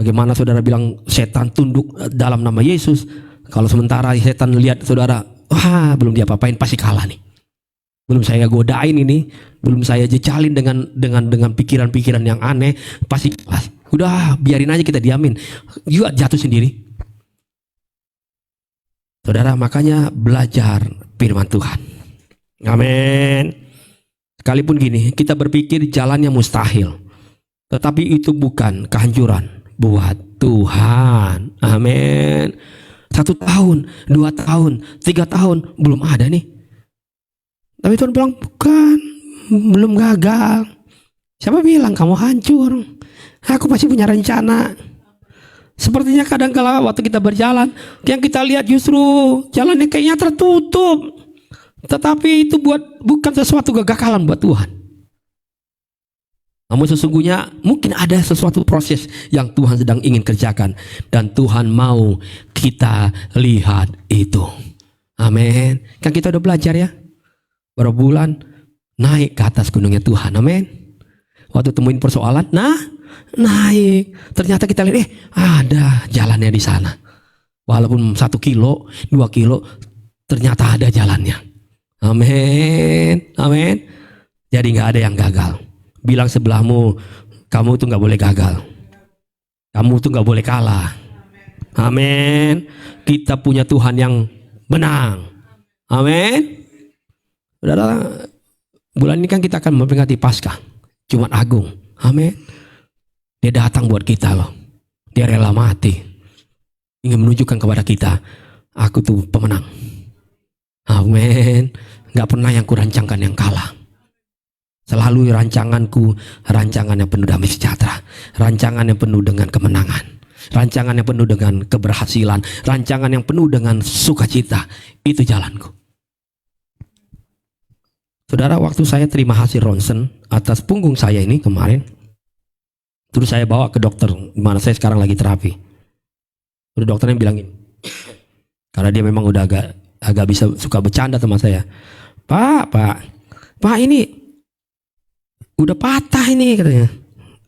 Bagaimana saudara bilang setan tunduk dalam nama Yesus, kalau sementara setan lihat saudara, wah belum diapa-apain, pasti kalah nih. Belum saya godain ini, belum saya jejalin dengan pikiran-pikiran yang aneh, pasti kalah. Udah biarin aja, kita diamin, juga jatuh sendiri. Saudara, makanya belajar firman Tuhan. Amin. Sekalipun gini, kita berpikir jalannya mustahil, tetapi itu bukan kehancuran buat Tuhan. Amin. 1 tahun, 2 tahun, 3 tahun belum ada nih, tapi Tuhan bilang bukan, belum gagal. Siapa bilang kamu hancur? Aku pasti punya rencana. Sepertinya kadang-kala waktu kita berjalan, yang kita lihat justru jalannya kayaknya tertutup, tetapi itu bukan sesuatu kegagalan buat Tuhan. Namun sesungguhnya mungkin ada sesuatu proses yang Tuhan sedang ingin kerjakan. Dan Tuhan mau kita lihat itu. Amin. Kan kita udah belajar ya. Berapa bulan naik ke atas gunungnya Tuhan. Amin. Waktu temuin persoalan, naik. Ternyata kita lihat, ada jalannya di sana. Walaupun 1 kilo, 2 kilo, ternyata ada jalannya. Amin. Amin. Jadi gak ada yang gagal. Bilang sebelahmu, kamu tuh gak boleh gagal. Kamu tuh gak boleh kalah. Amin. Kita punya Tuhan yang menang. Amin. Saudara, bulan ini kan kita akan memperingati Paskah, Jumat Agung. Amin. Dia datang buat kita loh. Dia rela mati. Ingin menunjukkan kepada kita, aku tuh pemenang. Amin. Gak pernah yang kurancangkan yang kalah. Selalu rancanganku, rancangan yang penuh damai sejahtera, rancangan yang penuh dengan kemenangan, rancangan yang penuh dengan keberhasilan, rancangan yang penuh dengan sukacita. Itu jalanku. Saudara, waktu saya terima hasil ronsen atas punggung saya ini kemarin, terus saya bawa ke dokter, di mana saya sekarang lagi terapi. Terus dokternya bilangin, karena dia memang udah agak bisa suka bercanda sama saya. Pak ini udah patah ini katanya.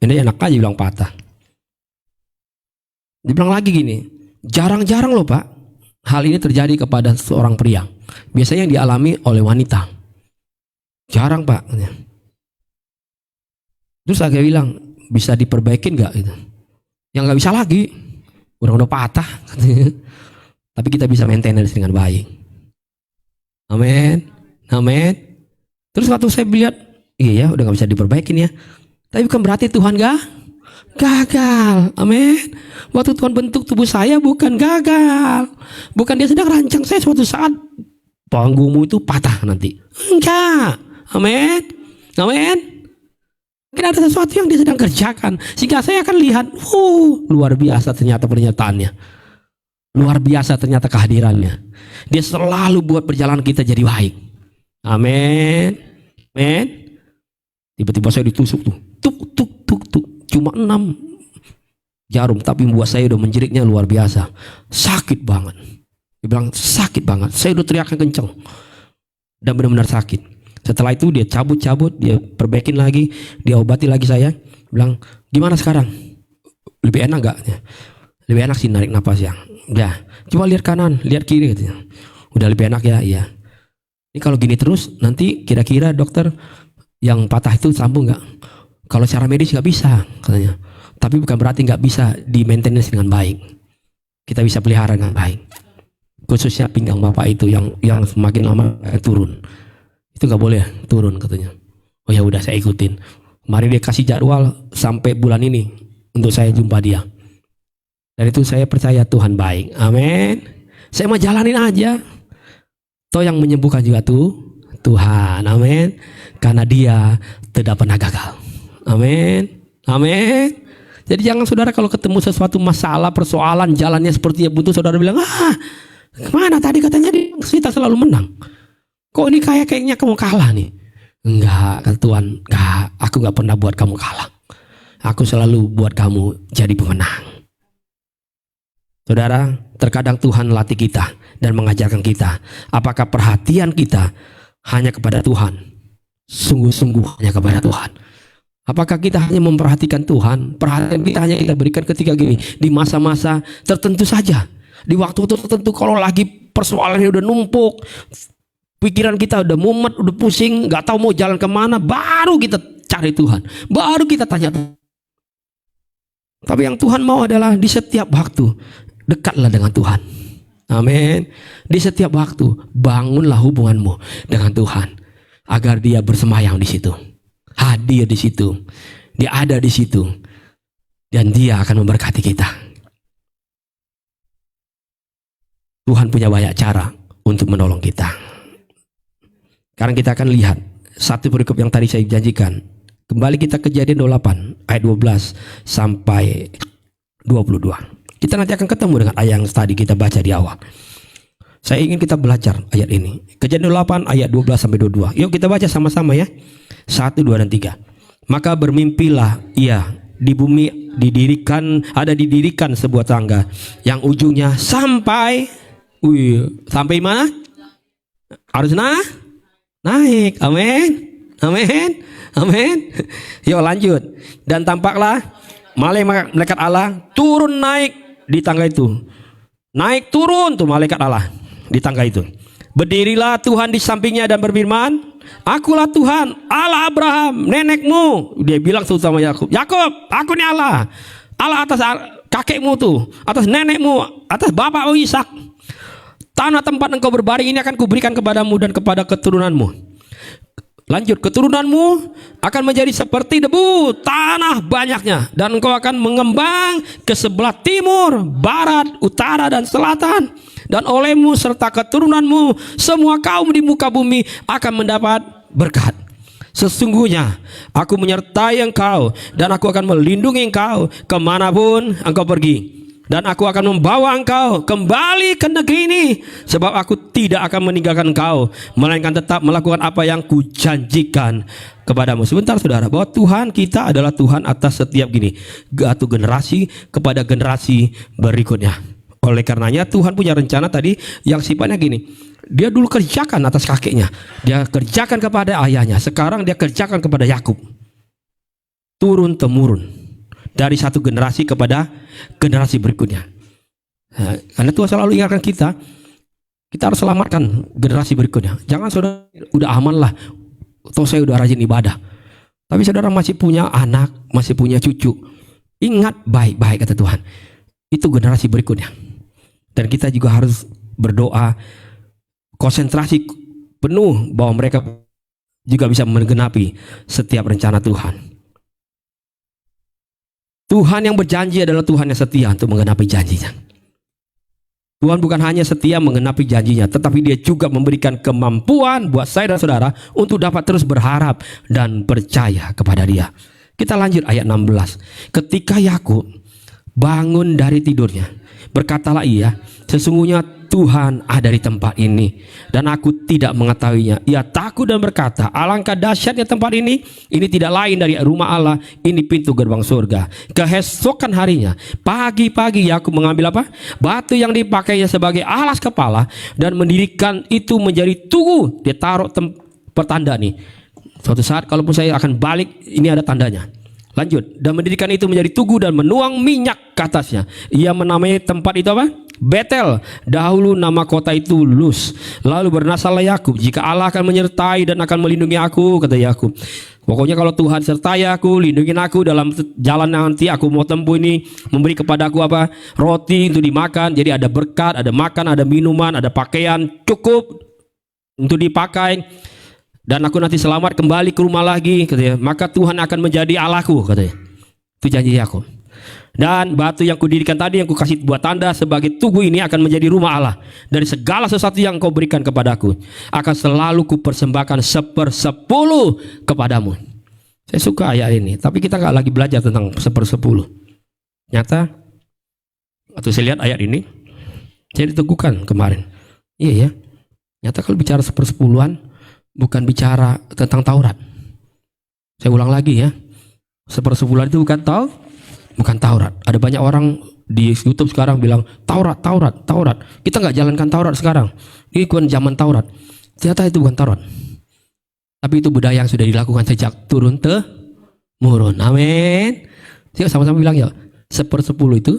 Ini enak aja bilang patah. Dibilang lagi gini, jarang-jarang loh Pak, hal ini terjadi kepada seorang pria. Biasanya yang dialami oleh wanita. Jarang Pak. Terus saya bilang, bisa diperbaikin gak? Gitu. Yang gak bisa lagi, udah patah. Tapi kita bisa maintenance dengan baik. Amin. Amin. Terus waktu saya lihat, iya ya udah gak bisa diperbaikin ya. Tapi bukan berarti Tuhan gagal. Amin. Waktu Tuhan bentuk tubuh saya bukan gagal. Bukan dia sedang rancang saya suatu saat panggungmu itu patah nanti. Enggak. Amin. Amin. Mungkin ada sesuatu yang dia sedang kerjakan. Sehingga saya akan lihat, luar biasa ternyata pernyataannya. Luar biasa ternyata kehadirannya. Dia selalu buat perjalanan kita jadi baik. Amin. Amin. Tiba-tiba saya ditusuk tuh. Tuk. Cuma 6 jarum. Tapi membuat saya udah menjeriknya luar biasa. Sakit banget. Dia bilang sakit banget. Saya udah teriakan kenceng. Dan benar-benar sakit. Setelah itu dia cabut. Dia perbaikin lagi. Dia obati lagi saya. Bilang gimana sekarang? Lebih enak gak? Lebih enak sih narik napas ya. Udah. Coba lihat kanan. Lihat kiri katanya. Udah lebih enak ya. Iya. Ini kalau gini terus nanti kira-kira dokter yang patah itu sambung gak? Kalau secara medis gak bisa katanya. Tapi bukan berarti gak bisa di maintenance dengan baik. Kita bisa pelihara dengan baik. Khususnya pinggang bapak itu yang semakin lama turun. Itu gak boleh turun katanya. Oh ya udah saya ikutin. Kemarin dia kasih jadwal sampai bulan ini untuk saya jumpa dia. Dan itu saya percaya Tuhan baik. Amin. Saya mau jalanin aja. Toh yang menyembuhkan juga Tuhan. Amin. Karena dia tidak pernah gagal. Amin. Amin. Jadi jangan saudara kalau ketemu sesuatu masalah, persoalan, jalannya seperti yang buntu, saudara bilang, kemana tadi katanya kita selalu menang. Kok ini kayaknya kamu kalah nih. Enggak, kata Tuhan. Enggak, aku gak pernah buat kamu kalah. Aku selalu buat kamu jadi pemenang. Saudara, terkadang Tuhan melatih kita dan mengajarkan kita. Apakah perhatian kita hanya kepada Tuhan? Sungguh-sungguh hanya kepada Tuhan. Apakah kita hanya memperhatikan Tuhan? Perhatian kita hanya kita berikan ketika gini, di masa-masa tertentu saja. Di waktu tertentu kalau lagi persoalannya udah numpuk, pikiran kita udah mumet, udah pusing, gak tahu mau jalan kemana, baru kita cari Tuhan. Baru kita tanya Tuhan. Tapi yang Tuhan mau adalah di setiap waktu dekatlah dengan Tuhan. Amin. Di setiap waktu bangunlah hubunganmu dengan Tuhan agar Dia bersemayam di situ, hadir di situ, Dia ada di situ, dan Dia akan memberkati kita. Tuhan punya banyak cara untuk menolong kita. Sekarang kita akan lihat satu perikop yang tadi saya janjikan. Kembali kita Kejadian 28 ayat 12 sampai 22. Kita nanti akan ketemu dengan ayat yang tadi kita baca di awal. Saya ingin kita belajar ayat ini. Kejadian 28 ayat 12 sampai 22. Yuk kita baca sama-sama ya. 1, 2, dan 3. Maka bermimpilah ia, di bumi didirikan sebuah tangga yang ujungnya sampai mana? Harus naik. Amin. Amin. Amin. Yuk lanjut. Dan tampaklah malaikat Allah turun naik di tangga itu. Naik turun tuh malaikat Allah di tangga itu. Berdirilah Tuhan di sampingnya dan berfirman, "Akulah Tuhan, Allah Abraham, nenekmu." Dia bilang sama Yakub, "Yakub, aku nih Allah. Allah atas kakekmu tuh, atas nenekmu, atas bapakmu Ishak. Tanah tempat engkau berbaring ini akan kuberikan kepadamu dan kepada keturunanmu." Lanjut, keturunanmu akan menjadi seperti debu tanah banyaknya, dan engkau akan mengembang ke sebelah timur, barat, utara, dan selatan. Dan olehmu serta keturunanmu semua kaum di muka bumi akan mendapat berkat. Sesungguhnya aku menyertai engkau, dan aku akan melindungi engkau kemanapun engkau pergi. Dan aku akan membawa engkau kembali ke negeri ini, sebab aku tidak akan meninggalkan engkau, melainkan tetap melakukan apa yang kujanjikan kepadamu. Sebentar saudara, bahwa Tuhan kita adalah Tuhan atas setiap satu generasi kepada generasi berikutnya. Oleh karenanya Tuhan punya rencana tadi yang sifatnya gini. Dia dulu kerjakan atas kakeknya, dia kerjakan kepada ayahnya, sekarang dia kerjakan kepada Yakub. Turun temurun dari satu generasi kepada generasi berikutnya. Nah, karena Tuhan selalu ingatkan kita harus selamatkan generasi berikutnya. Jangan saudara udah aman lah, toh saya udah rajin ibadah, tapi saudara masih punya anak, masih punya cucu. Ingat baik-baik kata Tuhan, itu generasi berikutnya. Dan kita juga harus berdoa, konsentrasi penuh bahwa mereka juga bisa menggenapi setiap rencana Tuhan. Tuhan yang berjanji adalah Tuhan yang setia untuk menggenapi janjinya. Tuhan bukan hanya setia menggenapi janjinya, tetapi dia juga memberikan kemampuan buat saya dan saudara untuk dapat terus berharap dan percaya kepada dia. Kita lanjut ayat 16. Ketika Yakub bangun dari tidurnya, berkatalah ia, "Sesungguhnya Tuhan ada di tempat ini dan aku tidak mengetahuinya." Ia takut dan berkata, "Alangkah dahsyatnya tempat ini tidak lain dari rumah Allah, ini pintu gerbang surga." Keesokan harinya, pagi-pagi Yakub mengambil batu yang dipakainya sebagai alas kepala dan mendirikan itu menjadi tugu. Dia taruh pertanda nih. Suatu saat kalaupun saya akan balik, ini ada tandanya. Lanjut, dan mendirikan itu menjadi tugu dan menuang minyak ke atasnya. Ia menamai tempat itu Betel. Dahulu nama kota itu Luz. Lalu bernasalah Yakub, "Jika Allah akan menyertai dan akan melindungi aku," kata Yakub. "Pokoknya kalau Tuhan sertai aku, lindungin aku dalam jalan nanti aku mau tempuh ini, memberi kepada aku roti untuk dimakan. Jadi ada berkat, ada makan, ada minuman, ada pakaian cukup untuk dipakai. Dan aku nanti selamat kembali ke rumah lagi," katanya. "Maka Tuhan akan menjadi Allahku," katanya. Itu janji Yakub. "Dan batu yang kudirikan tadi yang kukasih buat tanda sebagai tugu ini akan menjadi rumah Allah. Dari segala sesuatu yang kau berikan kepadaku akan selalu kupersembahkan 1/10 kepadamu." Saya suka ayat ini, tapi kita nggak lagi belajar tentang 1/10. Nyata waktu saya lihat ayat ini, saya diteguhkan kemarin. Iya ya, nyata kalau bicara 1/10-an bukan bicara tentang Taurat. Saya ulang lagi ya, 1/10 itu bukan Taurat. Ada banyak orang di YouTube sekarang bilang Taurat. Kita nggak jalankan Taurat sekarang. Ini bukan zaman Taurat. Ternyata itu bukan Taurat. Tapi itu budaya yang sudah dilakukan sejak turun temurun. Amin. Yuk sama-sama bilang ya, 1/10 itu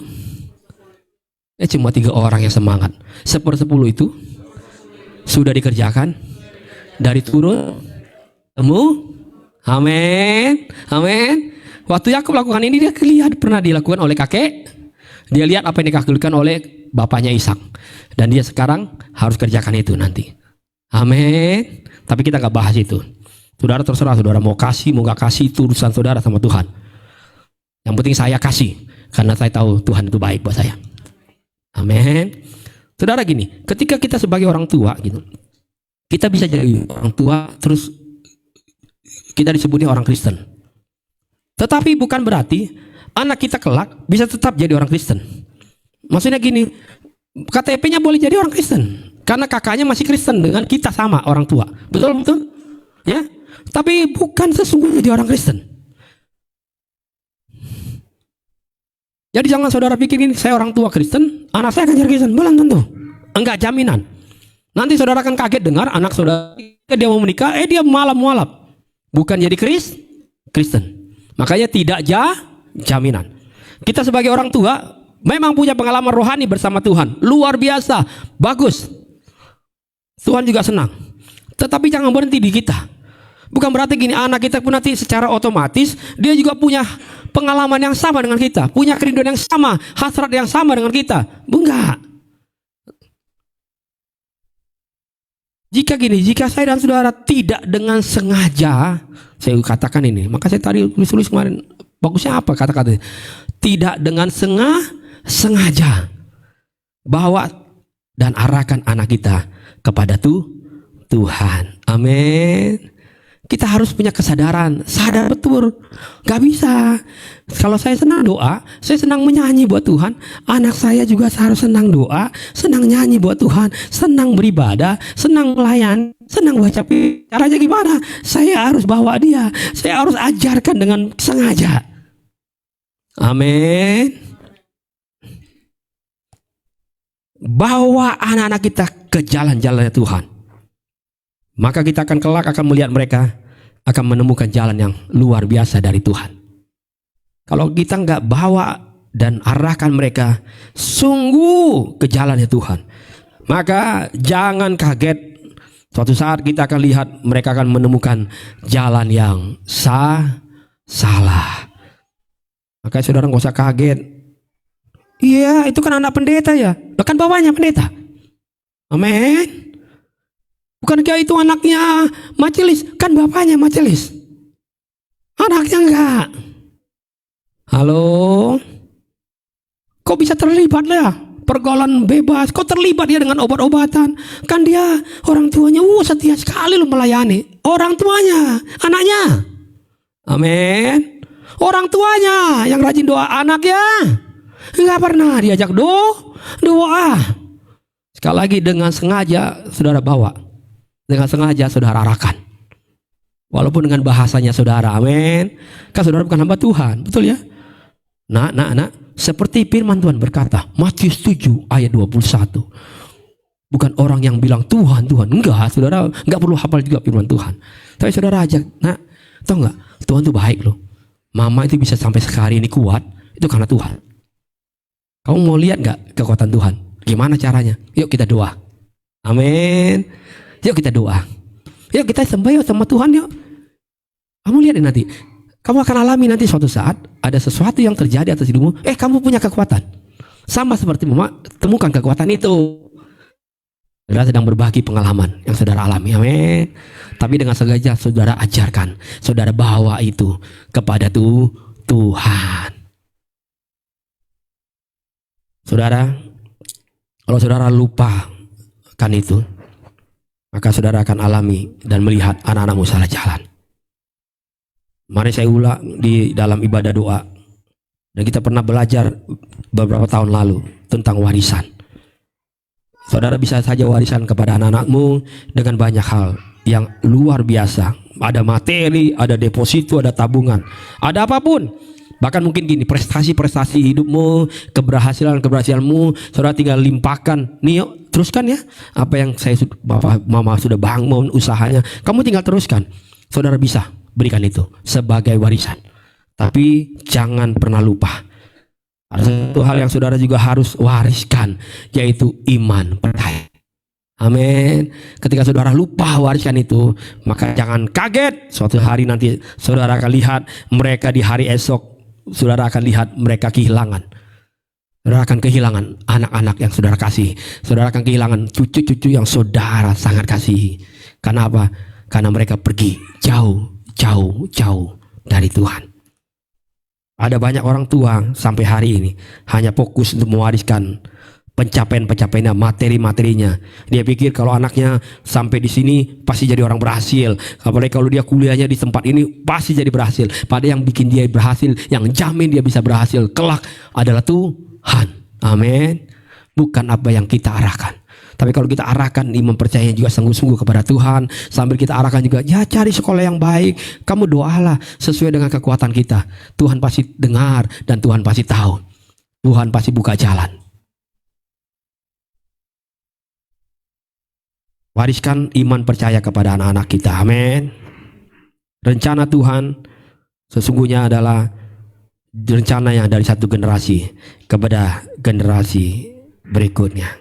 cuma 3 orang yang semangat. 1/10 itu sudah dikerjakan dari turun temu. Amin. Waktu Yakub lakukan ini, dia lihat pernah dilakukan oleh kakek. Dia lihat apa yang dilakukan oleh bapaknya Ishak, dan dia sekarang harus kerjakan itu nanti. Amin. Tapi kita nggak bahas itu. Saudara terserah, saudara mau kasih mau nggak kasih, itu urusan saudara sama Tuhan. Yang penting saya kasih karena saya tahu Tuhan itu baik buat saya. Amin. Saudara gini, ketika kita sebagai orang tua gitu, kita bisa jadi orang tua terus kita disebutnya orang Kristen. Tetapi bukan berarti anak kita kelak bisa tetap jadi orang Kristen. Maksudnya gini, KTP-nya boleh jadi orang Kristen karena kakaknya masih Kristen dengan kita sama orang tua. Betul? Ya. Tapi bukan sesungguhnya dia orang Kristen. Jadi jangan saudara pikir ini saya orang tua Kristen, anak saya akan jadi Kristen. Belum tentu. Enggak jaminan. Nanti saudara akan kaget dengar anak saudara dia mau menikah, dia malah mualaf. Bukan jadi Kristen. Makanya tidak jaminan. Kita sebagai orang tua memang punya pengalaman rohani bersama Tuhan. Luar biasa, bagus. Tuhan juga senang. Tetapi jangan berhenti di kita. Bukan berarti gini, anak kita pun nanti secara otomatis dia juga punya pengalaman yang sama dengan kita, punya kerinduan yang sama, hasrat yang sama dengan kita. Enggak. Jika saya dan saudara tidak dengan sengaja, saya katakan ini, maka saya tadi tulis kemarin, bagusnya apa kata-kata? Tidak dengan sengaja bawa dan arahkan anak kita kepada Tuhan. Amin. Kita harus punya kesadaran, sadar betul. Gak bisa. Kalau saya senang doa, saya senang menyanyi buat Tuhan. Anak saya juga harus senang doa, senang nyanyi buat Tuhan, senang beribadah, senang melayani, senang baca. Caranya gimana? Saya harus bawa dia. Saya harus ajarkan dengan sengaja. Amin. Bawa anak-anak kita ke jalan-jalannya Tuhan. Maka kita akan kelak akan melihat mereka akan menemukan jalan yang luar biasa dari Tuhan. Kalau kita nggak bawa dan arahkan mereka sungguh ke jalannya Tuhan, maka jangan kaget. Suatu saat kita akan lihat mereka akan menemukan jalan yang salah. Maka saudara nggak usah kaget. Iya, itu kan anak pendeta ya. Bahkan bapaknya pendeta. Amin. Bukankah itu anaknya majelis? Kan bapaknya majelis. Anaknya enggak. Halo? Kok bisa terlibat lah? Pergaulan bebas. Kok terlibat dia dengan obat-obatan? Kan dia orang tuanya setia sekali loh melayani. Orang tuanya, anaknya. Amin. Orang tuanya yang rajin doa, anaknya enggak pernah diajak doa. Sekali lagi dengan sengaja saudara bawa. Dengan sengaja saudara arahkan. Walaupun dengan bahasanya saudara, amin. Kan saudara bukan hamba Tuhan, betul ya? Nah, seperti firman Tuhan berkata, Matius 7 ayat 21. Bukan orang yang bilang Tuhan, enggak, saudara enggak perlu hafal juga firman Tuhan. Tapi saudara ajak, tahu enggak? Tuhan itu baik loh. Mama itu bisa sampai sekarang ini kuat, itu karena Tuhan. Kamu mau lihat enggak kekuatan Tuhan? Gimana caranya? Yuk kita doa. Amin. Yuk kita doa. Yuk kita sembah yuk sama Tuhan yuk. Kamu lihat nanti. Kamu akan alami nanti suatu saat ada sesuatu yang terjadi atas hidupmu. Kamu punya kekuatan. Sama seperti mama temukan kekuatan itu. Saudara sedang berbagi pengalaman yang saudara alami. Amin. Tapi dengan sengaja saudara ajarkan. Saudara bawa itu kepada Tuhan. Saudara, kalau saudara lupakan itu, maka saudara akan alami dan melihat anak-anakmu salah jalan. Mari saya ulang di dalam ibadah doa. Dan kita pernah belajar beberapa tahun lalu tentang warisan. Saudara bisa saja warisan kepada anak-anakmu dengan banyak hal yang luar biasa. Ada materi, ada deposito, ada tabungan, ada apapun. Bahkan mungkin gini, prestasi-prestasi hidupmu, keberhasilanmu, saudara tinggal limpahkan. Nih yuk, teruskan ya. Apa yang mama sudah bangun usahanya, kamu tinggal teruskan. Saudara bisa berikan itu sebagai warisan. Tapi jangan pernah lupa. Ada satu hal yang saudara juga harus wariskan, yaitu iman, percaya. Amin. Ketika saudara lupa wariskan itu, maka jangan kaget. Suatu hari nanti saudara akan lihat mereka di hari esok. Saudara akan lihat mereka kehilangan. Saudara akan kehilangan anak-anak yang saudara kasih. Saudara akan kehilangan cucu-cucu yang saudara sangat kasih. Karena apa? Karena mereka pergi jauh dari Tuhan. Ada banyak orang tua sampai hari ini hanya fokus untuk mewariskan pencapaian-pencapaiannya, materi-materinya. Dia pikir kalau anaknya sampai di sini pasti jadi orang berhasil. Apalagi kalau dia kuliahnya di tempat ini pasti jadi berhasil. Padahal yang bikin dia berhasil, yang jamin dia bisa berhasil kelak adalah Tuhan. Amin. Bukan apa yang kita arahkan. Tapi kalau kita arahkan iman percaya juga sungguh-sungguh kepada Tuhan, sambil kita arahkan juga, ya cari sekolah yang baik, kamu doalah sesuai dengan kekuatan kita. Tuhan pasti dengar dan Tuhan pasti tahu. Tuhan pasti buka jalan. Wariskan iman percaya kepada anak-anak kita. Amin. Rencana Tuhan sesungguhnya adalah rencana yang dari satu generasi kepada generasi berikutnya.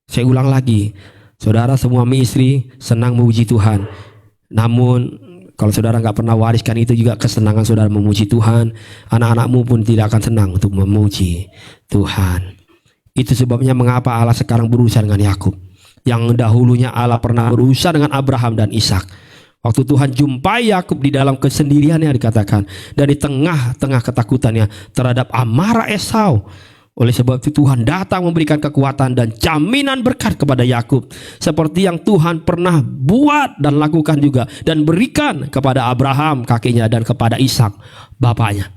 Saya ulang lagi, saudara semua istri senang memuji Tuhan. Namun kalau saudara nggak pernah wariskan itu juga kesenangan saudara memuji Tuhan, anak-anakmu pun tidak akan senang untuk memuji Tuhan. Itu sebabnya mengapa Allah sekarang berurusan dengan Yakub. Yang dahulunya Allah pernah berurusan dengan Abraham dan Ishak. Waktu Tuhan jumpai Yakub di dalam kesendiriannya dikatakan, dan di tengah-tengah ketakutannya terhadap amarah Esau. Oleh sebab itu Tuhan datang memberikan kekuatan dan jaminan berkat kepada Yakub, seperti yang Tuhan pernah buat dan lakukan juga dan berikan kepada Abraham kakeknya dan kepada Ishak bapaknya.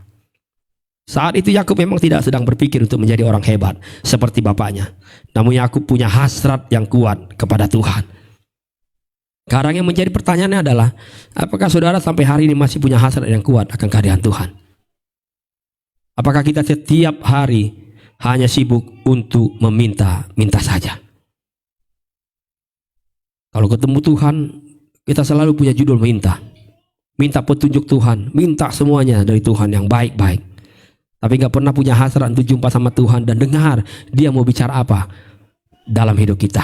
Saat itu Yakub memang tidak sedang berpikir untuk menjadi orang hebat seperti bapaknya. Namun Yakub punya hasrat yang kuat kepada Tuhan. Sekarang yang menjadi pertanyaannya adalah, apakah saudara sampai hari ini masih punya hasrat yang kuat akan kehadiran Tuhan? Apakah kita setiap hari hanya sibuk untuk meminta saja? Kalau ketemu Tuhan, kita selalu punya judul minta. Minta petunjuk Tuhan, minta semuanya dari Tuhan yang baik-baik. Tapi gak pernah punya hasrat untuk jumpa sama Tuhan dan dengar Dia mau bicara apa dalam hidup kita.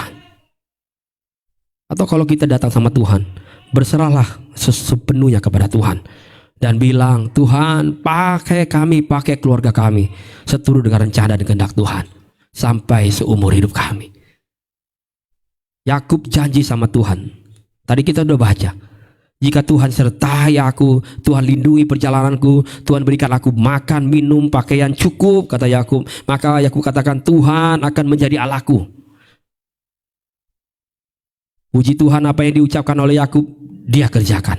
Atau kalau kita datang sama Tuhan, berserahlah sepenuhnya kepada Tuhan dan bilang, Tuhan pakai kami, pakai keluarga kami seturut dengan rencana dan kehendak Tuhan sampai seumur hidup kami. Yakub janji sama Tuhan. Tadi kita udah baca, jika Tuhan sertai aku, Tuhan lindungi perjalananku, Tuhan berikan aku makan, minum, pakaian cukup, kata Yakub. Maka Yakub katakan, Tuhan akan menjadi Allahku. Puji Tuhan, apa yang diucapkan oleh Yakub dia kerjakan.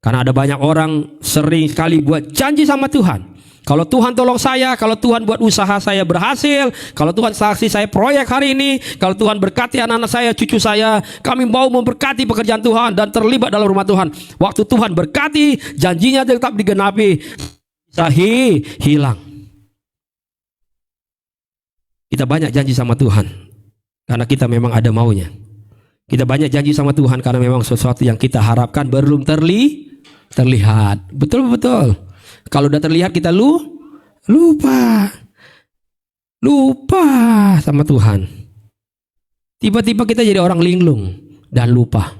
Karena ada banyak orang sering sekali buat janji sama Tuhan. Kalau Tuhan tolong saya, kalau Tuhan buat usaha saya berhasil, kalau Tuhan saksi saya proyek hari ini, kalau Tuhan berkati anak-anak saya, cucu saya, kami mau memberkati pekerjaan Tuhan dan terlibat dalam rumah Tuhan. Waktu Tuhan berkati, janjinya tetap digenapi, hilang. Kita banyak janji sama Tuhan karena kita memang ada maunya. Kita banyak janji sama Tuhan karena memang sesuatu yang kita harapkan belum terlihat. Betul. Kalau udah terlihat kita lupa sama Tuhan. Tiba-tiba kita jadi orang linglung dan lupa.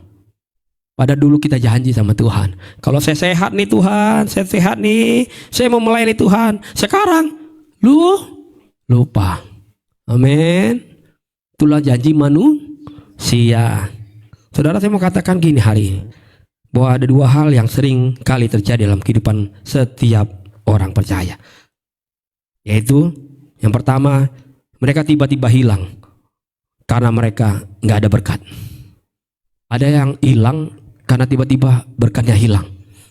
Pada dulu kita janji sama Tuhan. Kalau saya sehat nih Tuhan, saya sehat nih, saya mau melayani Tuhan. Sekarang lupa. Amin. Itulah janji manusia. Saudara, saya mau katakan gini hari ini, bahwa ada dua hal yang sering kali terjadi dalam kehidupan setiap orang percaya. Yaitu yang pertama, mereka tiba-tiba hilang karena mereka nggak ada berkat. Ada yang hilang karena tiba-tiba berkatnya hilang.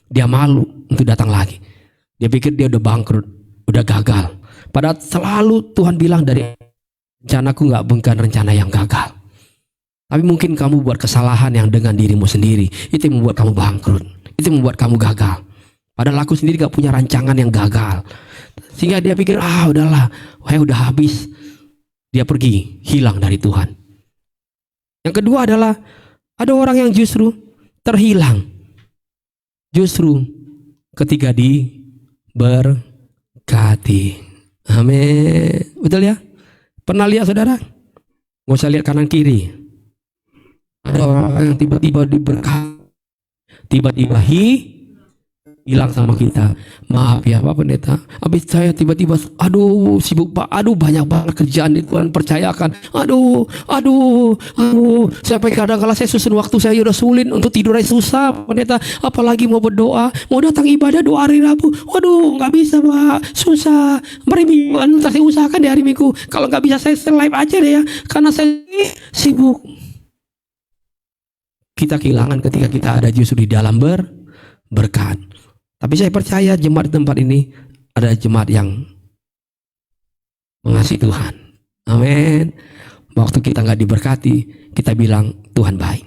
Dia malu untuk datang lagi. Dia pikir dia udah bangkrut, udah gagal. Padahal selalu Tuhan bilang dari rencanaku nggak bukan rencana yang gagal. Tapi mungkin kamu buat kesalahan yang dengan dirimu sendiri, itu yang membuat kamu bangkrut, itu yang membuat kamu gagal. Padahal aku sendiri gak punya rancangan yang gagal. Sehingga dia pikir, udahlah, udah habis. Dia pergi, hilang dari Tuhan. Yang kedua adalah, ada orang yang justru terhilang. Justru ketika diberkati. Amin. Betul ya? Pernah lihat saudara? Gak usah lihat kanan kiri. Ada orang yang tiba-tiba diberkati, tiba-tiba hilang sama kita. Maaf ya Pak Pendeta, habis saya tiba-tiba sibuk Pak, banyak banget kerjaan di Tuhan percayakan. Sampai kadang-kala saya susun waktu saya udah sulit, untuk tidur aja susah Pendeta, apalagi mau berdoa, mau datang ibadah doa hari Rabu. Nggak bisa Pak, susah. Hari Minggu saya usahakan di hari Minggu. Kalau nggak bisa saya live aja deh ya, karena saya sibuk. Kita kehilangan ketika kita ada justru di dalam berkat. Tapi saya percaya jemaat di tempat ini ada jemaat yang mengasihi Tuhan. Amin. Waktu kita nggak diberkati, kita bilang Tuhan baik.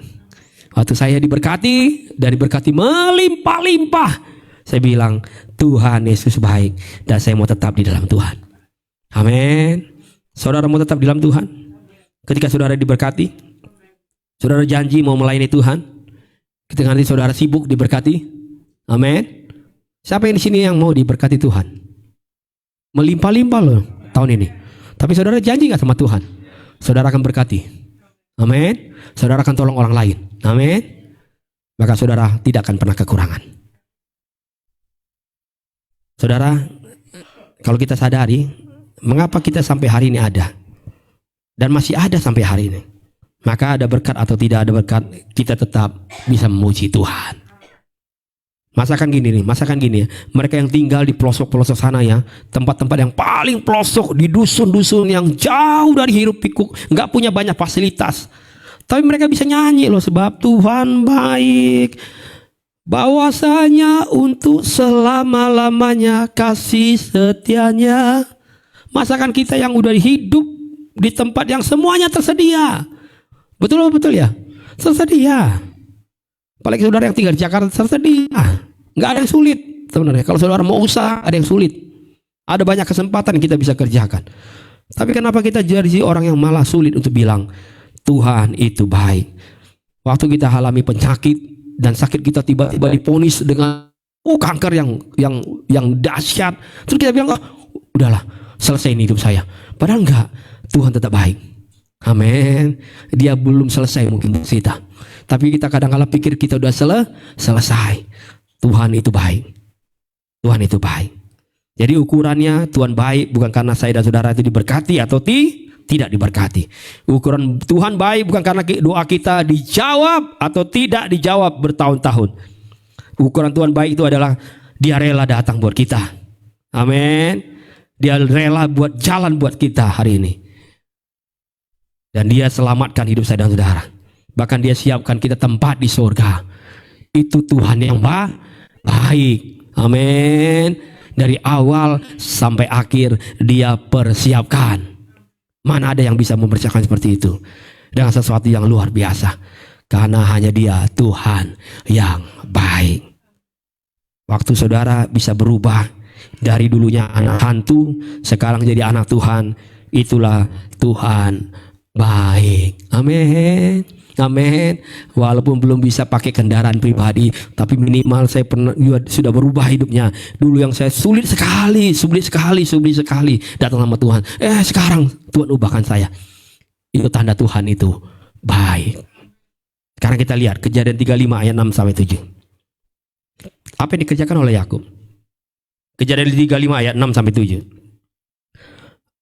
Waktu saya diberkati dan diberkati melimpah-limpah, saya bilang Tuhan Yesus baik dan saya mau tetap di dalam Tuhan. Amin. Saudara mau tetap di dalam Tuhan? Ketika saudara diberkati, saudara janji mau melayani Tuhan. Ketika nanti saudara sibuk diberkati. Amin. Siapa yang di sini yang mau diberkati Tuhan? Melimpah-limpah loh tahun ini. Tapi saudara janji gak sama Tuhan? Saudara akan berkati. Amin. Saudara akan tolong orang lain. Amin. Maka saudara tidak akan pernah kekurangan. Saudara, kalau kita sadari, mengapa kita sampai hari ini ada? Dan masih ada sampai hari ini. Maka ada berkat atau tidak ada berkat, kita tetap bisa memuji Tuhan. Masakan gini ya. Mereka yang tinggal di pelosok-pelosok sana ya, tempat-tempat yang paling pelosok, di dusun-dusun yang jauh dari hiruk pikuk, nggak punya banyak fasilitas. Tapi mereka bisa nyanyi loh, sebab Tuhan baik. Bahwasanya untuk selama-lamanya kasih setianya. Masakan kita yang udah hidup di tempat yang semuanya tersedia. Betul ya? Tersedia. Apalagi saudara yang tinggal di Jakarta, tersedia. Nggak ada yang sulit sebenarnya. Kalau saudara mau usaha, ada yang sulit. Ada banyak kesempatan yang kita bisa kerjakan. Tapi kenapa kita jadi orang yang malah sulit untuk bilang Tuhan itu baik? Waktu kita alami penyakit dan sakit, kita tiba-tiba diponis dengan kanker yang dahsyat. Terus kita bilang, udahlah, selesai ini hidup saya. Padahal enggak, Tuhan tetap baik. Amin. Dia belum selesai mungkin kita. Tapi kita kadang-kadang pikir kita udah selesai. Tuhan itu baik. Tuhan itu baik. Jadi ukurannya Tuhan baik bukan karena saya dan saudara itu diberkati atau tidak diberkati. Ukuran Tuhan baik bukan karena doa kita dijawab atau tidak dijawab bertahun-tahun. Ukuran Tuhan baik itu adalah Dia rela datang buat kita. Amin. Dia rela buat jalan buat kita hari ini. Dan Dia selamatkan hidup saya dan saudara. Bahkan Dia siapkan kita tempat di surga. Itu Tuhan yang baik. Amin. Dari awal sampai akhir Dia persiapkan. Mana ada yang bisa mempersiapkan seperti itu? Dengan sesuatu yang luar biasa. Karena hanya Dia Tuhan yang baik. Waktu saudara bisa berubah dari dulunya anak hantu, sekarang jadi anak Tuhan. Itulah Tuhan baik. Amin. Amin. Walaupun belum bisa pakai kendaraan pribadi, tapi minimal saya sudah berubah hidupnya. Dulu yang saya sulit sekali datang sama Tuhan. Sekarang Tuhan ubahkan saya. Itu tanda Tuhan itu baik. Sekarang kita lihat Kejadian 35 ayat 6 sampai 7. Apa yang dikerjakan oleh Yakub? Kejadian 35 ayat 6 sampai 7.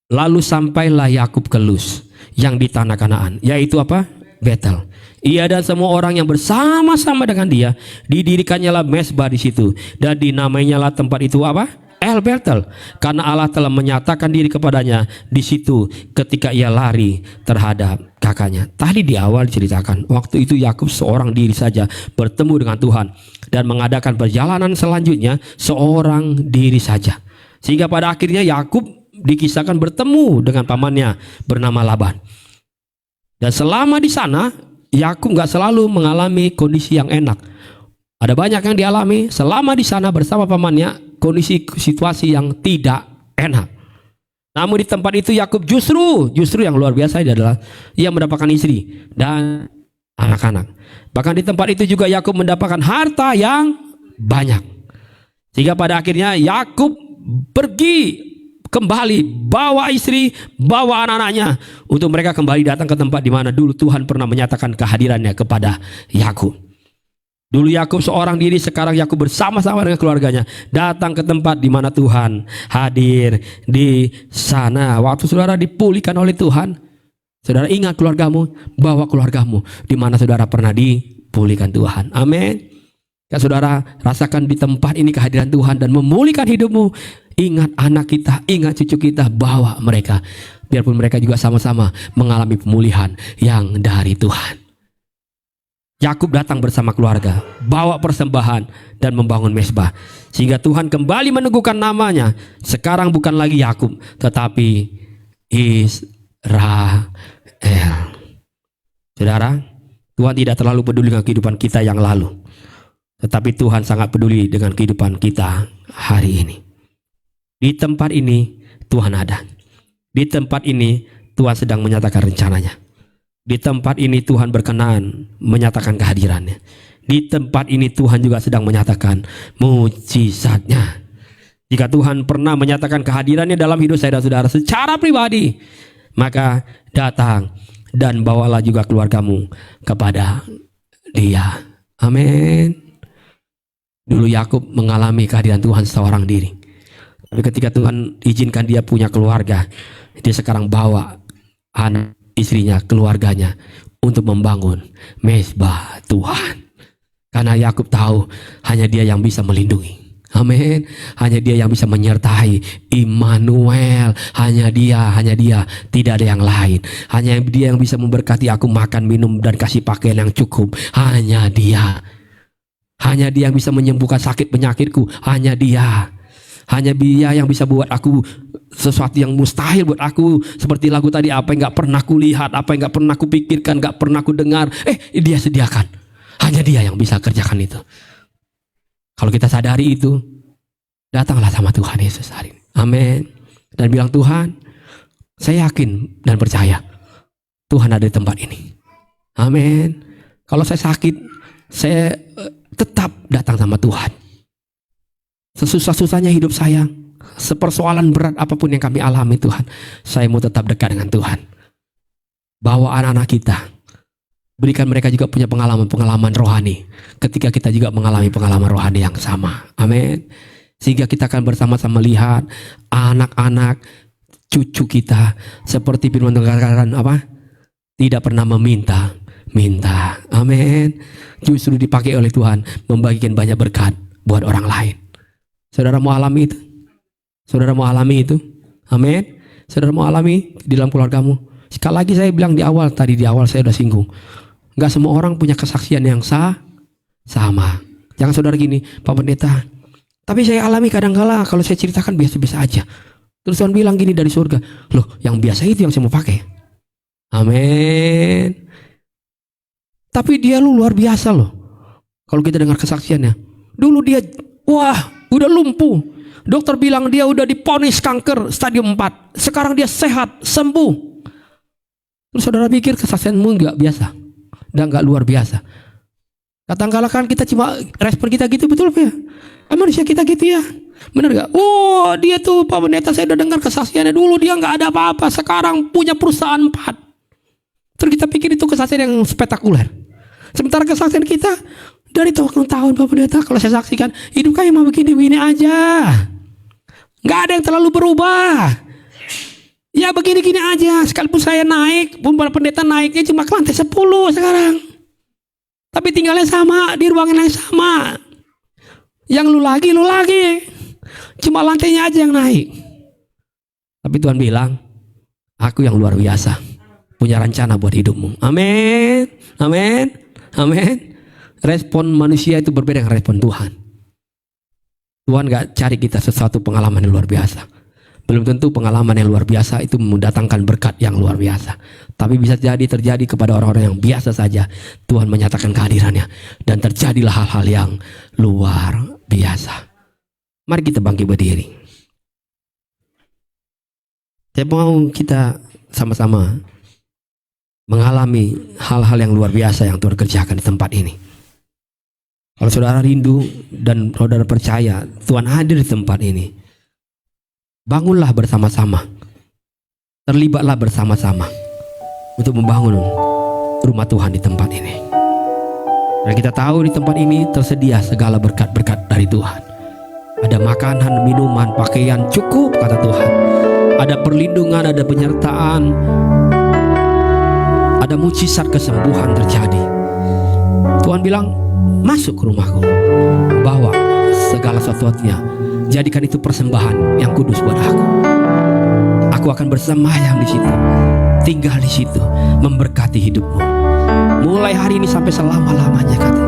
Lalu sampailah Yakub ke Luz yang di tanah Kanaan, yaitu apa? Betel. Ia dan semua orang yang bersama-sama dengan dia, didirikannya lah mesbah di situ, dan dinamainya lah tempat itu apa? El Betel, karena Allah telah menyatakan diri kepadanya di situ ketika ia lari terhadap kakaknya. Tadi di awal diceritakan, waktu itu Yakub seorang diri saja bertemu dengan Tuhan dan mengadakan perjalanan selanjutnya seorang diri saja. Sehingga pada akhirnya Yakub dikisahkan bertemu dengan pamannya bernama Laban. Dan selama di sana Yakub nggak selalu mengalami kondisi yang enak. Ada banyak yang dialami selama di sana bersama pamannya, kondisi situasi yang tidak enak. Namun di tempat itu Yakub justru yang luar biasa adalah ia mendapatkan istri dan anak-anak. Bahkan di tempat itu juga Yakub mendapatkan harta yang banyak. Sehingga pada akhirnya Yakub pergi kembali, bawa istri, bawa anak-anaknya untuk mereka kembali datang ke tempat di mana dulu Tuhan pernah menyatakan kehadirannya kepada Yakub. Dulu Yakub seorang diri, sekarang Yakub bersama-sama dengan keluarganya datang ke tempat di mana Tuhan hadir di sana. Waktu saudara dipulihkan oleh Tuhan, saudara ingat keluargamu, bawa keluargamu di mana saudara pernah dipulihkan Tuhan. Amin. Ya saudara, rasakan di tempat ini kehadiran Tuhan dan memulihkan hidupmu. Ingat anak kita, ingat cucu kita, bawa mereka. Biarpun mereka juga sama-sama mengalami pemulihan yang dari Tuhan. Yakub datang bersama keluarga, bawa persembahan dan membangun mesbah. Sehingga Tuhan kembali meneguhkan namanya. Sekarang bukan lagi Yakub, tetapi Israel. Saudara, Tuhan tidak terlalu peduli dengan kehidupan kita yang lalu. Tetapi Tuhan sangat peduli dengan kehidupan kita hari ini. Di tempat ini Tuhan ada. Di tempat ini Tuhan sedang menyatakan rencananya. Di tempat ini Tuhan berkenan menyatakan kehadirannya. Di tempat ini Tuhan juga sedang menyatakan mujizatnya. Jika Tuhan pernah menyatakan kehadirannya dalam hidup saya dan saudara secara pribadi, maka datang dan bawalah juga keluargamu kepada Dia. Amin. Dulu Yakub mengalami kehadiran Tuhan seorang diri. Tapi ketika Tuhan izinkan dia punya keluarga, dia sekarang bawa anak, istrinya, keluarganya untuk membangun mezbah Tuhan. Karena Yakub tahu hanya dia yang bisa melindungi. Amin. Hanya dia yang bisa menyertai. Immanuel. Hanya dia, tidak ada yang lain. Hanya dia yang bisa memberkati aku makan, minum, dan kasih pakaian yang cukup. Hanya dia. Hanya dia yang bisa menyembuhkan sakit penyakitku. Hanya dia. Hanya dia yang bisa buat aku sesuatu yang mustahil buat aku. Seperti lagu tadi, apa yang gak pernah ku lihat, apa yang gak pernah ku pikirkan, gak pernah ku dengar, dia sediakan. Hanya dia yang bisa kerjakan itu. Kalau kita sadari itu, datanglah sama Tuhan Yesus hari ini. Amin. Dan bilang, Tuhan, saya yakin dan percaya Tuhan ada di tempat ini. Amin. Kalau saya sakit, saya tetap datang sama Tuhan. Sesusah-susahnya hidup saya, sepersoalan berat apapun yang kami alami Tuhan, saya mau tetap dekat dengan Tuhan. Bawa anak-anak kita, berikan mereka juga punya pengalaman-pengalaman rohani ketika kita juga mengalami pengalaman rohani yang sama. Amin. Sehingga kita akan bersama-sama lihat anak-anak cucu kita seperti firman Tuhan katakan apa? Tidak pernah meminta. Amin. Justru dipakai oleh Tuhan membagikan banyak berkat buat orang lain. Saudara mau alami itu? Saudara mau alami itu? Amin. Saudara mau alami di dalam keluargamu? Sekali lagi saya bilang di awal saya udah singgung. Gak semua orang punya kesaksian yang sama. Jangan saudara gini, Pak Pendeta, tapi saya alami kadang-kala kalau saya ceritakan biasa-biasa aja. Terus Tuhan bilang gini dari surga, loh yang biasa itu yang saya mau pakai. Amin. Tapi dia luar biasa loh. Kalau kita dengar kesaksiannya. Dulu dia, udah lumpuh. Dokter bilang dia udah diponis kanker stadium 4. Sekarang dia sehat, sembuh. Terus saudara pikir kesaksianmu gak biasa dan gak luar biasa. Kadang-kala kan kita cuma respon kita gitu, betul ya? Manusia kita gitu ya. Benar gak? Dia tuh Pak Pendeta, saya udah dengar kesaksiannya. Dulu dia gak ada apa-apa, sekarang punya perusahaan 4. Terus kita pikir itu kesaksian yang spektakuler. Sementara kesaksian kita dari tahun-tahun Pak Pendeta, kalau saya saksikan hidup kayak mau begini-begini aja. Gak ada yang terlalu berubah. Ya begini-gini aja. Sekalipun saya naik, Pak Pendeta naiknya cuma ke lantai 10 sekarang. Tapi tinggalnya sama, di ruangan yang sama. Yang lu lagi. Cuma lantainya aja yang naik. Tapi Tuhan bilang, aku yang luar biasa, punya rencana buat hidupmu. Amin. Respon manusia itu berbeda dengan respon Tuhan. Tuhan gak cari kita sesuatu pengalaman yang luar biasa. Belum tentu pengalaman yang luar biasa itu mendatangkan berkat yang luar biasa. Tapi bisa jadi terjadi kepada orang-orang yang biasa saja. Tuhan menyatakan kehadirannya. Dan terjadilah hal-hal yang luar biasa. Mari kita bangkit berdiri. Saya mau kita sama-sama mengalami hal-hal yang luar biasa yang Tuhan kerjakan di tempat ini. Kalau saudara rindu dan saudara percaya Tuhan hadir di tempat ini, bangunlah bersama-sama, terlibatlah bersama-sama untuk membangun rumah Tuhan di tempat ini. Dan kita tahu di tempat ini tersedia segala berkat-berkat dari Tuhan. Ada makanan, minuman, pakaian cukup kata Tuhan. Ada perlindungan, ada penyertaan, ada mujizat kesembuhan terjadi. Tuhan bilang, masuk ke rumahku, bawa segala sesuatunya, jadikan itu persembahan yang kudus buat aku. Aku akan bersemayam di situ, tinggal di situ, memberkati hidupmu. Mulai hari ini sampai selama-lamanya kata.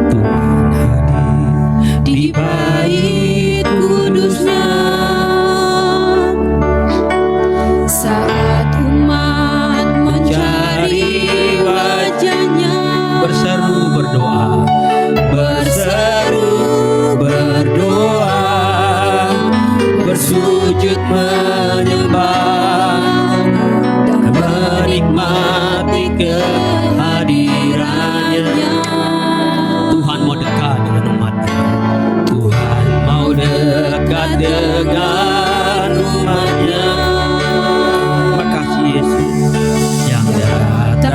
Tuhan hadir di Bait kudusnya, saat umat mencari wajahnya, berseru berdoa, bersujud menyembah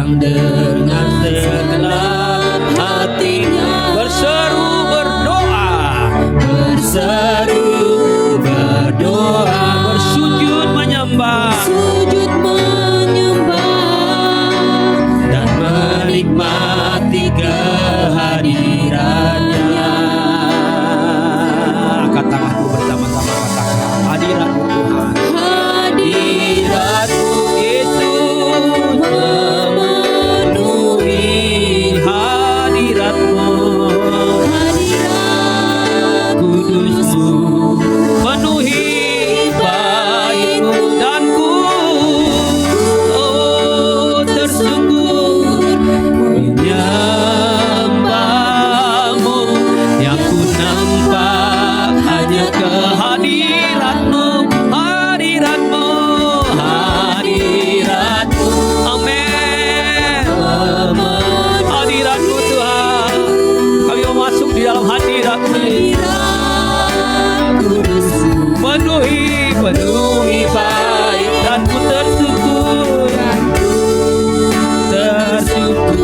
datang dengan segenap hatinya, berseru berdoa, bersujud menyembah, dan menikmati kehadirannya. Angkat tanganku bersama-sama, katakan hadiratmu Tuhan, hadiratmu Yesus memenuhi, hadiratmu kudusmu penuhi baitmu dan ku tersungkur menyembahmu, yang ku nampak hanya kehadiratmu, hadiratmu, hadiratmu, amin, hadiratmu Tuhan. Kami mau masuk di dalam hadiratmu, penuhi baik dan ku tersyukur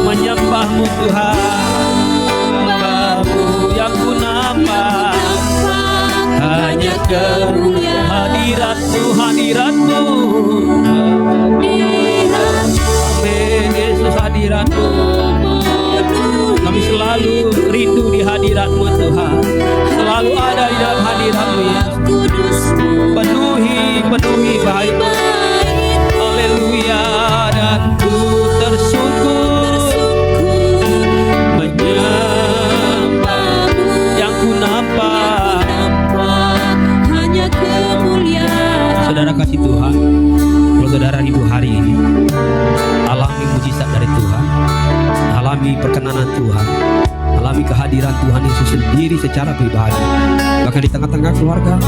menyembahmu Tuhan. Kamu yang ku nampak hanya hadiratmu, hadiratmu, amin Yesus, hadiratmu. Kami selalu rindu di hadiratmu Tuhan, selalu ada di dalam hadiratmu Yesus. Penuhi baik, haleluya, dan ku tersyukur menyembahmu, yang ku nampak hanya kemuliaan. Saudara kasih Tuhan, kalau saudara rindu hari ini, alami mujizat dari Tuhan, alami perkenanan Tuhan, alami kehadiran Tuhan Yesus sendiri secara pribadi, bahkan di tengah-tengah keluarga.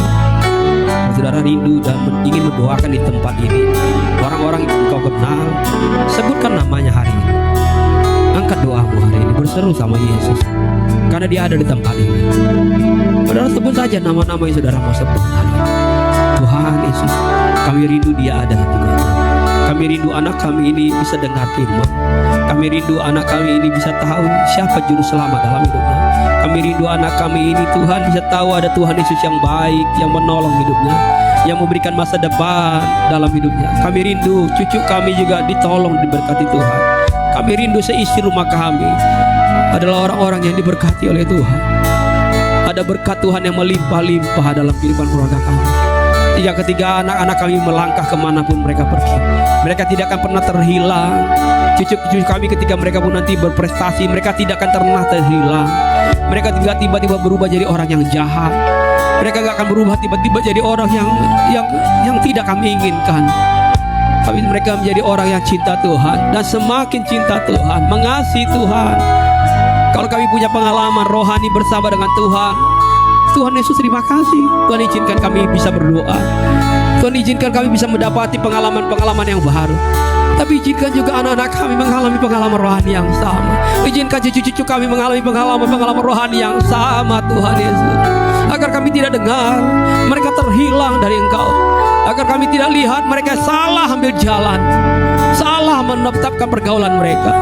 Saudara rindu dan ingin mendoakan di tempat ini, orang-orang yang kau kenal, sebutkan namanya hari ini. Angkat doamu hari ini, berseru sama Yesus, karena Dia ada di tempat ini. Saudara sebut saja nama-nama yang saudara mau sebut hari ini. Tuhan Yesus, kami rindu Dia ada juga. Kami rindu anak kami ini bisa dengar firman. Kami rindu anak kami ini bisa tahu siapa juru selamat dalam hidupnya. Kami rindu anak kami ini Tuhan bisa tahu ada Tuhan Yesus yang baik, yang menolong hidupnya, yang memberikan masa depan dalam hidupnya. Kami rindu cucu kami juga ditolong, diberkati Tuhan. Kami rindu seisi rumah kami adalah orang-orang yang diberkati oleh Tuhan. Ada berkat Tuhan yang melimpah-limpah dalam kehidupan keluarga kami. Yang ketiga, anak-anak kami melangkah kemanapun mereka pergi, mereka tidak akan pernah terhilang. Cucu-cucu kami ketika mereka pun nanti berprestasi, mereka tidak akan pernah terhilang. Mereka tidak tiba-tiba berubah jadi orang yang jahat. Mereka gak akan berubah tiba-tiba jadi orang yang tidak kami inginkan. Tapi mereka menjadi orang yang cinta Tuhan, dan semakin cinta Tuhan, mengasihi Tuhan. Kalau kami punya pengalaman rohani bersama dengan Tuhan, Tuhan Yesus terima kasih. Tuhan izinkan kami bisa berdoa, Tuhan izinkan kami bisa mendapati pengalaman-pengalaman yang baru. Tapi izinkan juga anak-anak kami mengalami pengalaman rohani yang sama. Izinkan cucu-cucu kami mengalami pengalaman rohani yang sama Tuhan Yesus. Agar kami tidak dengar mereka terhilang dari Engkau, agar kami tidak lihat mereka salah ambil jalan, salah menetapkan pergaulan mereka,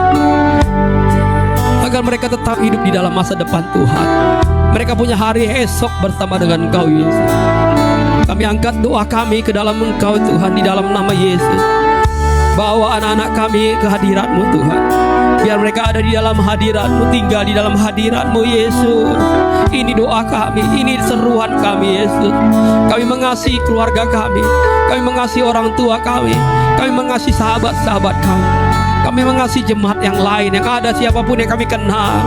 agar mereka tetap hidup di dalam masa depan Tuhan. Mereka punya hari esok bersama dengan Engkau Yesus. Kami angkat doa kami ke dalam Engkau Tuhan, di dalam nama Yesus. Bawa anak-anak kami ke hadirat-Mu Tuhan. Biar mereka ada di dalam hadirat-Mu, tinggal di dalam hadirat-Mu Yesus. Ini doa kami, ini seruan kami Yesus. Kami mengasihi keluarga kami mengasihi orang tua kami mengasihi sahabat-sahabat kami. Kami mengasihi jemaat yang lain, yang ada siapapun yang kami kenal.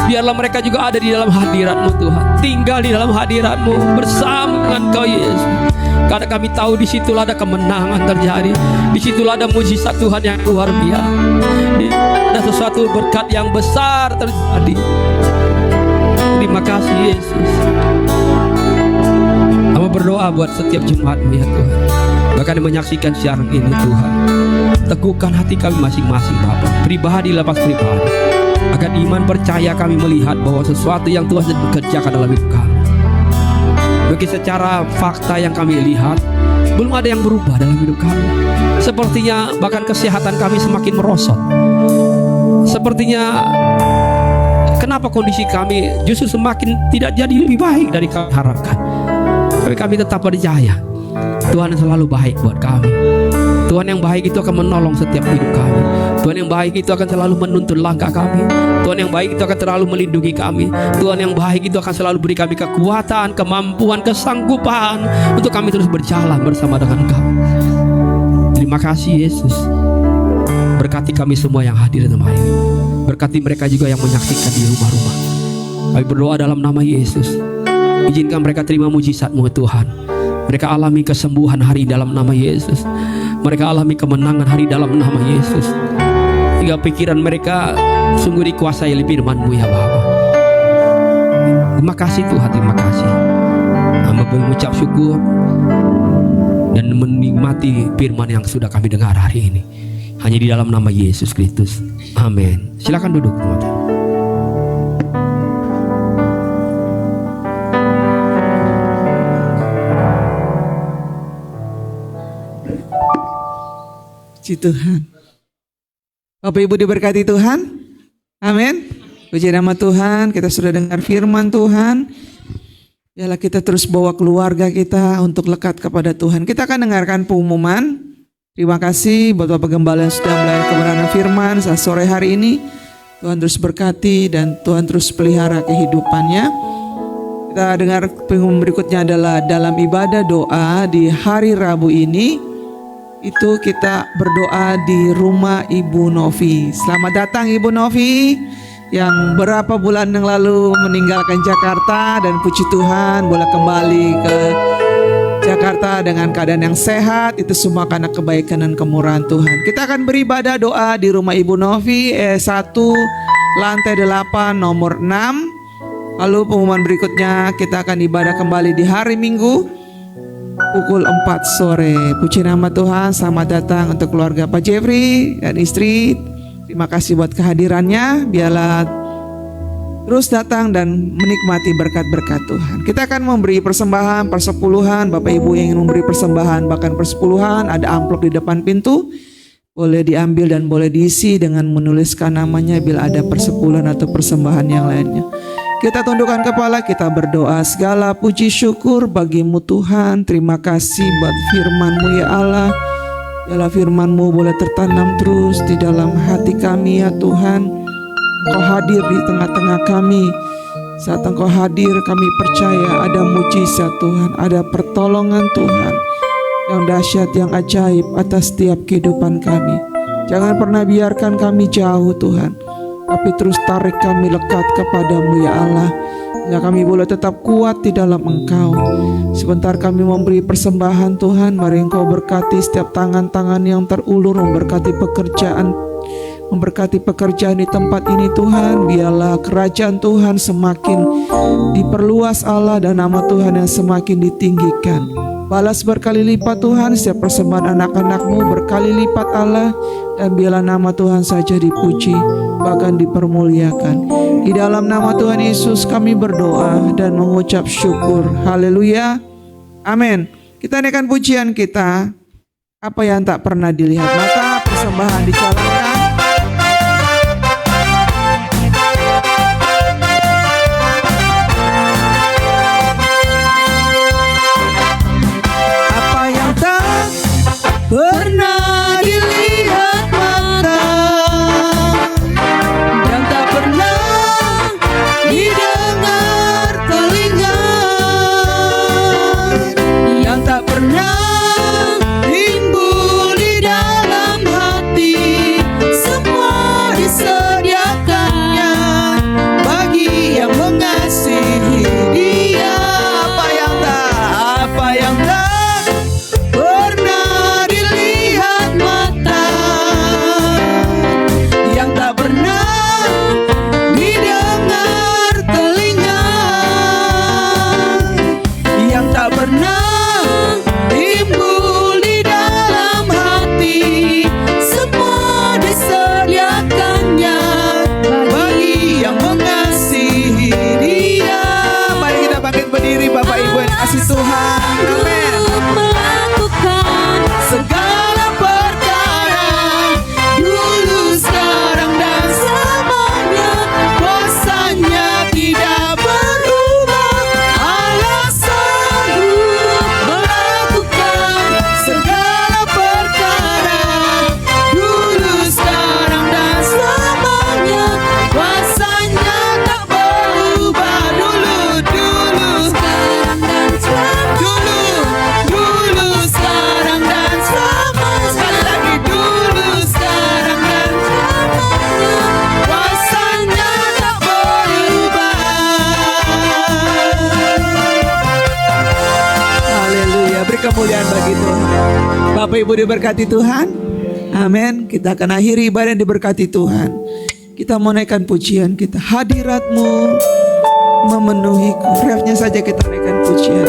Biarlah mereka juga ada di dalam hadirat-Mu Tuhan, tinggal di dalam hadirat-Mu bersama dengan Kau Yesus. Karena kami tahu di situlah ada kemenangan terjadi, di situlah ada mujizat Tuhan yang luar biasa, ada sesuatu berkat yang besar terjadi. Terima kasih Yesus. Kami berdoa buat setiap jemaat-Mu ya Tuhan, bahkan yang menyaksikan siaran ini Tuhan, teguhkan hati kami masing-masing Bapa, pribadi lepas pribadi, agar iman percaya kami melihat bahwa sesuatu yang Tuhan sedang bekerjakan dalam hidup kami. Bagi secara fakta yang kami lihat, belum ada yang berubah dalam hidup kami. Sepertinya bahkan kesehatan kami semakin merosot. Sepertinya kenapa kondisi kami justru semakin tidak jadi lebih baik dari kami harapkan. Tapi kami tetap percaya Tuhan yang selalu baik buat kami. Tuhan yang baik itu akan menolong setiap hidup kami. Tuhan yang baik itu akan selalu menuntun langkah kami. Tuhan yang baik itu akan selalu melindungi kami. Tuhan yang baik itu akan selalu beri kami kekuatan, kemampuan, kesanggupan untuk kami terus berjalan bersama dengan Engkau. Terima kasih Yesus. Berkati kami semua yang hadir dalam hari ini. Berkati mereka juga yang menyaksikan di rumah-rumah. Kami berdoa dalam nama Yesus. Izinkan mereka terima mujizat-Mu Tuhan. Mereka alami kesembuhan hari dalam nama Yesus. Mereka alami kemenangan hari dalam nama Yesus. Hingga pikiran mereka sungguh dikuasai oleh firman-Mu ya Bapa. Terima kasih Tuhan, terima kasih. Hamba mengucap syukur dan menikmati firman yang sudah kami dengar hari ini. Hanya di dalam nama Yesus Kristus. Amin. Silakan duduk teman-teman. Puji Tuhan. Bapak Ibu diberkati Tuhan. Amin. Puji nama Tuhan. Kita sudah dengar firman Tuhan. Biarlah kita terus bawa keluarga kita untuk lekat kepada Tuhan. Kita akan dengarkan pengumuman. Terima kasih buat Bapak Gembala yang sudah melayani kebenaran firman saat sore hari ini. Tuhan terus berkati dan Tuhan terus pelihara kehidupannya. Kita dengar pengumuman berikutnya adalah dalam ibadah doa di hari Rabu ini. Itu kita berdoa di rumah Ibu Novi. Selamat datang Ibu Novi yang berapa bulan yang lalu meninggalkan Jakarta, dan puji Tuhan boleh kembali ke Jakarta dengan keadaan yang sehat. Itu semua karena kebaikan dan kemurahan Tuhan. Kita akan beribadah doa di rumah Ibu Novi 1 lantai 8 nomor 6. Lalu pengumuman berikutnya kita akan ibadah kembali di hari Minggu pukul 4 sore. Puji nama Tuhan. Selamat datang untuk keluarga Pak Jeffrey dan istri. Terima kasih buat kehadirannya. Biarlah terus datang dan menikmati berkat-berkat Tuhan. Kita akan memberi persembahan, persepuluhan. Bapak Ibu yang ingin memberi persembahan bahkan persepuluhan, ada amplop di depan pintu. Boleh diambil dan boleh diisi dengan menuliskan namanya bila ada persepuluhan atau persembahan yang lainnya. Kita tundukkan kepala, kita berdoa. Segala puji syukur bagimu Tuhan. Terima kasih buat firman-Mu ya Allah. Biarlah firman-Mu boleh tertanam terus di dalam hati kami ya Tuhan. Engkau hadir di tengah-tengah kami. Saat Engkau hadir kami percaya ada mujizat Tuhan, ada pertolongan Tuhan yang dahsyat, yang ajaib atas setiap kehidupan kami. Jangan pernah biarkan kami jauh Tuhan, tapi terus tarik kami lekat kepadamu ya Allah. Ya kami boleh tetap kuat di dalam Engkau. Sebentar kami memberi persembahan Tuhan. Mari Engkau berkati setiap tangan-tangan yang terulur, memberkati pekerjaan di tempat ini Tuhan. Biarlah kerajaan Tuhan semakin diperluas Allah, dan nama Tuhan yang semakin ditinggikan. Balas berkali lipat Tuhan setiap persembahan anak-anak-Mu, berkali lipat Allah. Dan biarlah nama Tuhan saja dipuji, bahkan dipermuliakan. Di dalam nama Tuhan Yesus kami berdoa dan mengucap syukur. Haleluya. Amin. Kita naikkan pujian kita. Apa yang tak pernah dilihat mata, persembahan dijalankan. Apa yang tak pernah dilihat mata, yang tak pernah didengar telinga, yang tak pernah timbul di dalam hati, semua disediakannya bagi yang mengasihi Dia. Apa yang tak pernah dilihat mata, yang tak pernah didengar telinga, yang tak pernah timbul di dalam hati, semua disediakannya bagi yang mengasihi Dia. Mari kita bangkit berdiri Bapak Ibu yang kasih Tuhan. Amin. Melakukan kemuliaan bagi Tuhan. Bapak Ibu diberkati Tuhan. Amin. Kita akan akhiri ibadah yang diberkati Tuhan. Kita mau naikkan pujian kita. Hadirat-Mu memenuhiku. Refnya saja kita naikkan pujian.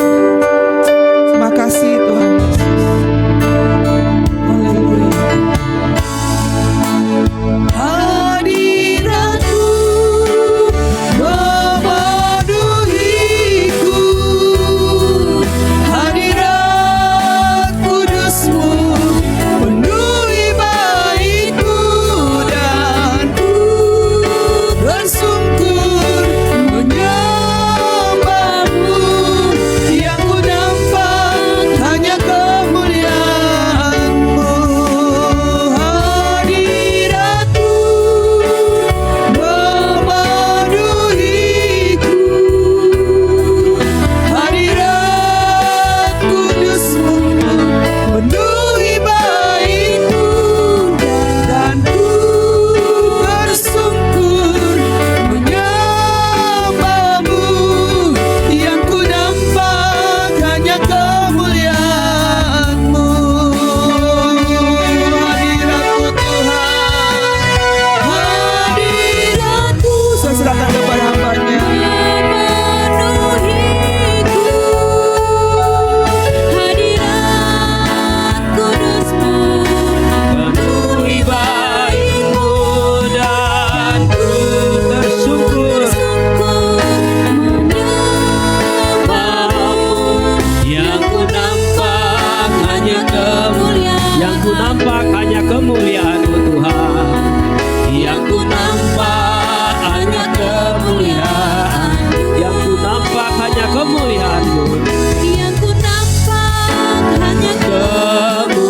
Terima kasih Tuhan Yesus. Haleluya. Hadirat-Mu memenuhiku. Hadirat kudus-Mu penuhi baitku, dan ku bersungkur menyembah-Mu. Yang ku nampak hanya kemuliaan-Mu. Hadirat-Mu memenuhiku. Hadirat kudus-Mu penuhi baitku, dan ku bersungkur menyembah-Mu. Yang ku nampak hanya kemuliaan-Mu. Hadirat-Mu Tuhan, hadirat-Mu. Saya serahkan kepada hamba-Nya. memenuhiku. Hadirat kudus-Mu Penuhi baitmu dan ku tersungkur yang ku nampak hanya kemuliaan-Mu Tuhan. Yang ku nampak hanya kemuliaan. Yang ku nampak hanya kemuliaan-Mu. Yang ku nampak hanya Kemuliaan-Mu.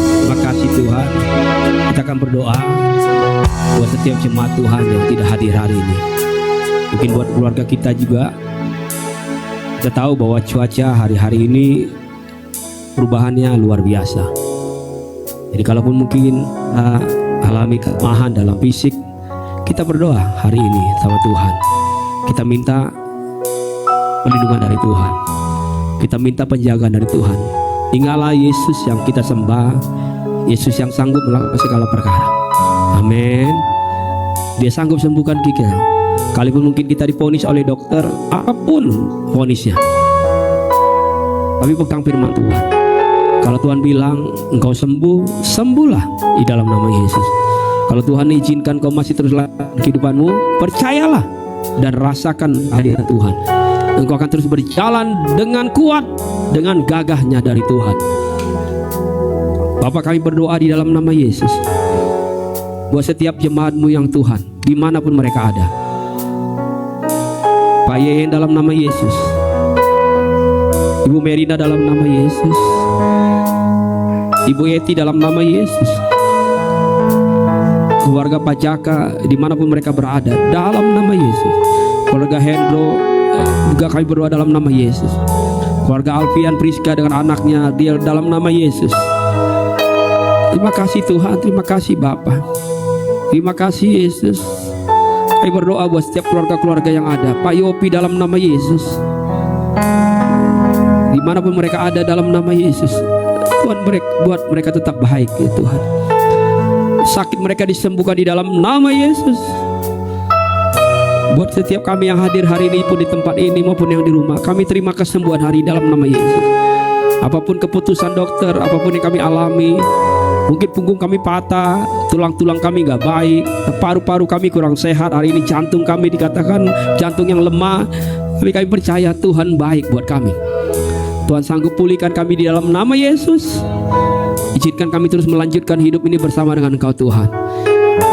Terima kasih Tuhan. Kita akan berdoa buat setiap jemaat Tuhan yang tidak hadir hari ini. Mungkin buat keluarga kita juga. Kita tahu bahwa cuaca hari-hari ini perubahannya luar biasa. Jadi kalaupun mungkin alami kelemahan dalam fisik, kita berdoa hari ini sama Tuhan. Kita minta perlindungan dari Tuhan. Kita minta penjagaan dari Tuhan. Ingatlah Yesus yang kita sembah, Yesus yang sanggup melakukan segala perkara. Amin. Dia sanggup sembuhkan kita. Kalaupun mungkin kita divonis oleh dokter, apapun vonisnya, tapi pegang firman Tuhan. Kalau Tuhan bilang engkau sembuh, sembuhlah di dalam nama Yesus. Kalau Tuhan izinkan kau masih terus kehidupanmu, percayalah dan rasakan hadirat Tuhan. Engkau akan terus berjalan dengan kuat, dengan gagahnya dari Tuhan. Bapa, kami berdoa di dalam nama Yesus buat setiap jemaat-Mu yang Tuhan, dimanapun mereka ada. Pak Yeyen dalam nama Yesus, Ibu Merina dalam nama Yesus, Ibu Eti dalam nama Yesus, keluarga Pak Jaka dimanapun mereka berada dalam nama Yesus, keluarga Hendro juga kami berdoa dalam nama Yesus, keluarga Alfian Priska dengan anaknya dia dalam nama Yesus. Terima kasih Tuhan, terima kasih Bapa, terima kasih Yesus. Kami berdoa buat setiap keluarga-keluarga yang ada. Pak Yopi dalam nama Yesus, dimanapun mereka ada dalam nama Yesus, Tuhan buat mereka tetap baik ya Tuhan. Sakit mereka disembuhkan di dalam nama Yesus. Buat setiap kami yang hadir hari ini pun di tempat ini maupun yang di rumah, kami terima kesembuhan hari dalam nama Yesus. Apapun keputusan dokter, apapun yang kami alami, mungkin punggung kami patah, tulang-tulang kami gak baik, paru-paru kami kurang sehat, hari ini jantung kami dikatakan jantung yang lemah, tapi kami percaya Tuhan baik buat kami. Tuhan sanggup pulihkan kami di dalam nama Yesus. Izinkan kami terus melanjutkan hidup ini bersama dengan Engkau Tuhan.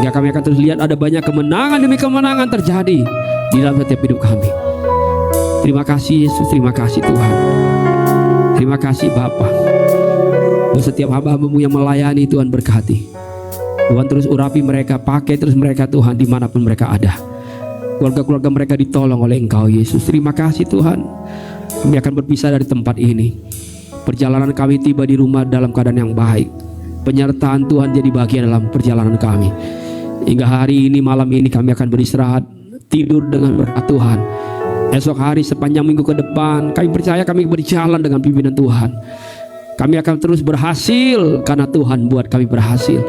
Hingga kami akan terus lihat ada banyak kemenangan demi kemenangan terjadi di dalam setiap hidup kami. Terima kasih Yesus, terima kasih Tuhan. Terima kasih Bapa. Buat setiap hamba-hamba-Mu yang melayani, Tuhan berkati. Tuhan terus urapi mereka, pakai terus mereka Tuhan dimanapun mereka ada. Keluarga-keluarga mereka ditolong oleh Engkau Yesus. Terima kasih Tuhan. Kami akan berpisah dari tempat ini. Perjalanan kami tiba di rumah dalam keadaan yang baik. Penyertaan Tuhan jadi bagian dalam perjalanan kami. Hingga hari ini, malam ini kami akan beristirahat, tidur dengan berkat Tuhan. Esok hari sepanjang minggu ke depan, kami percaya kami berjalan dengan pimpinan Tuhan. Kami akan terus berhasil karena Tuhan buat kami berhasil.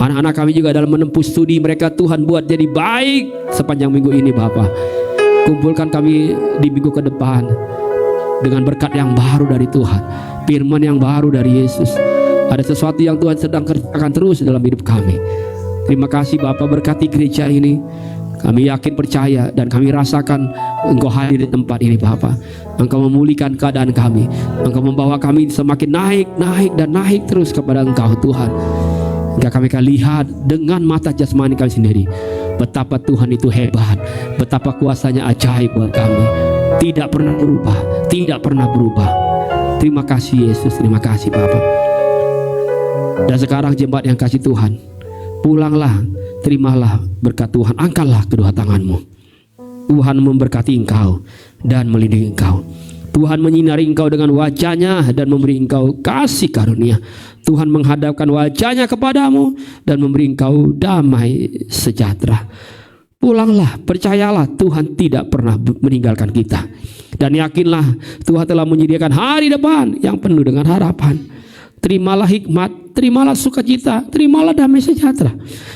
Anak-anak kami juga dalam menempuh studi mereka, Tuhan buat jadi baik sepanjang minggu ini Bapa. Kumpulkan kami di minggu ke depan dengan berkat yang baru dari Tuhan, firman yang baru dari Yesus. Ada sesuatu yang Tuhan sedang kerjakan terus dalam hidup kami. Terima kasih Bapa, berkati gereja ini. Kami yakin, percaya, dan kami rasakan Engkau hadir di tempat ini Bapa. Engkau memulihkan keadaan kami. Engkau membawa kami semakin naik dan naik terus kepada Engkau Tuhan. Hingga kami akan lihat dengan mata jasmani kami sendiri betapa Tuhan itu hebat, betapa kuasanya ajaib buat kami. Tidak pernah berubah, tidak pernah berubah. Terima kasih Yesus, terima kasih Bapa. Dan sekarang jemaat yang kasih Tuhan, pulanglah, terimalah berkat Tuhan, angkatlah kedua tanganmu. Tuhan memberkati engkau dan melindungi engkau. Tuhan menyinari engkau dengan wajahnya dan memberi engkau kasih karunia. Tuhan menghadapkan wajahnya kepadamu dan memberi engkau damai sejahtera. Pulanglah, percayalah Tuhan tidak pernah meninggalkan kita. Dan yakinlah Tuhan telah menyediakan hari depan yang penuh dengan harapan. Terimalah hikmat, terimalah sukacita, terimalah damai sejahtera.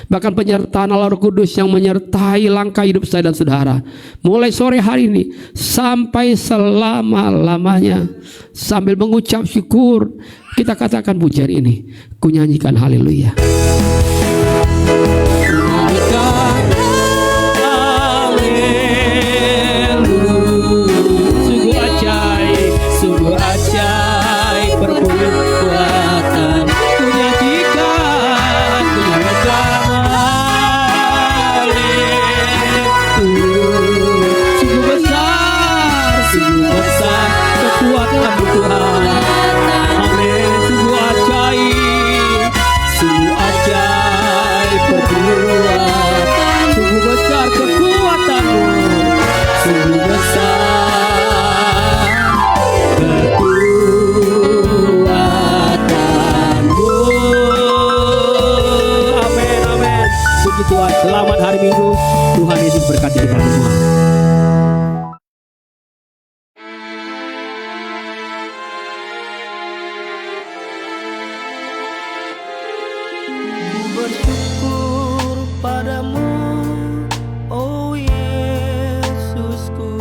Bahkan penyertaan Allah Roh Kudus yang menyertai langkah hidup saya dan saudara, mulai sore hari ini sampai selama-lamanya. Sambil mengucap syukur, kita katakan pujian ini, ku nyanyikan haleluya. Sungguh ajaib, sungguh ajaib perbuatan. Ku nyanyikan, ku nyanyikan sungguh besar kekuatan Tuhan. Amin. Sungguh ajaib perbuatan. Sungguh besar kekuatan-Mu. Sungguh besar kekuatan-Mu. Amin, amin. Puji Tuhan. Selamat hari Minggu. Tuhan Yesus berkati kita semua. Bersyukur padamu, oh Yesusku,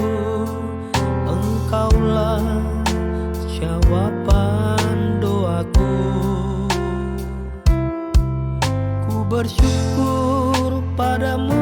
Engkaulah jawaban doaku. Ku bersyukur padamu,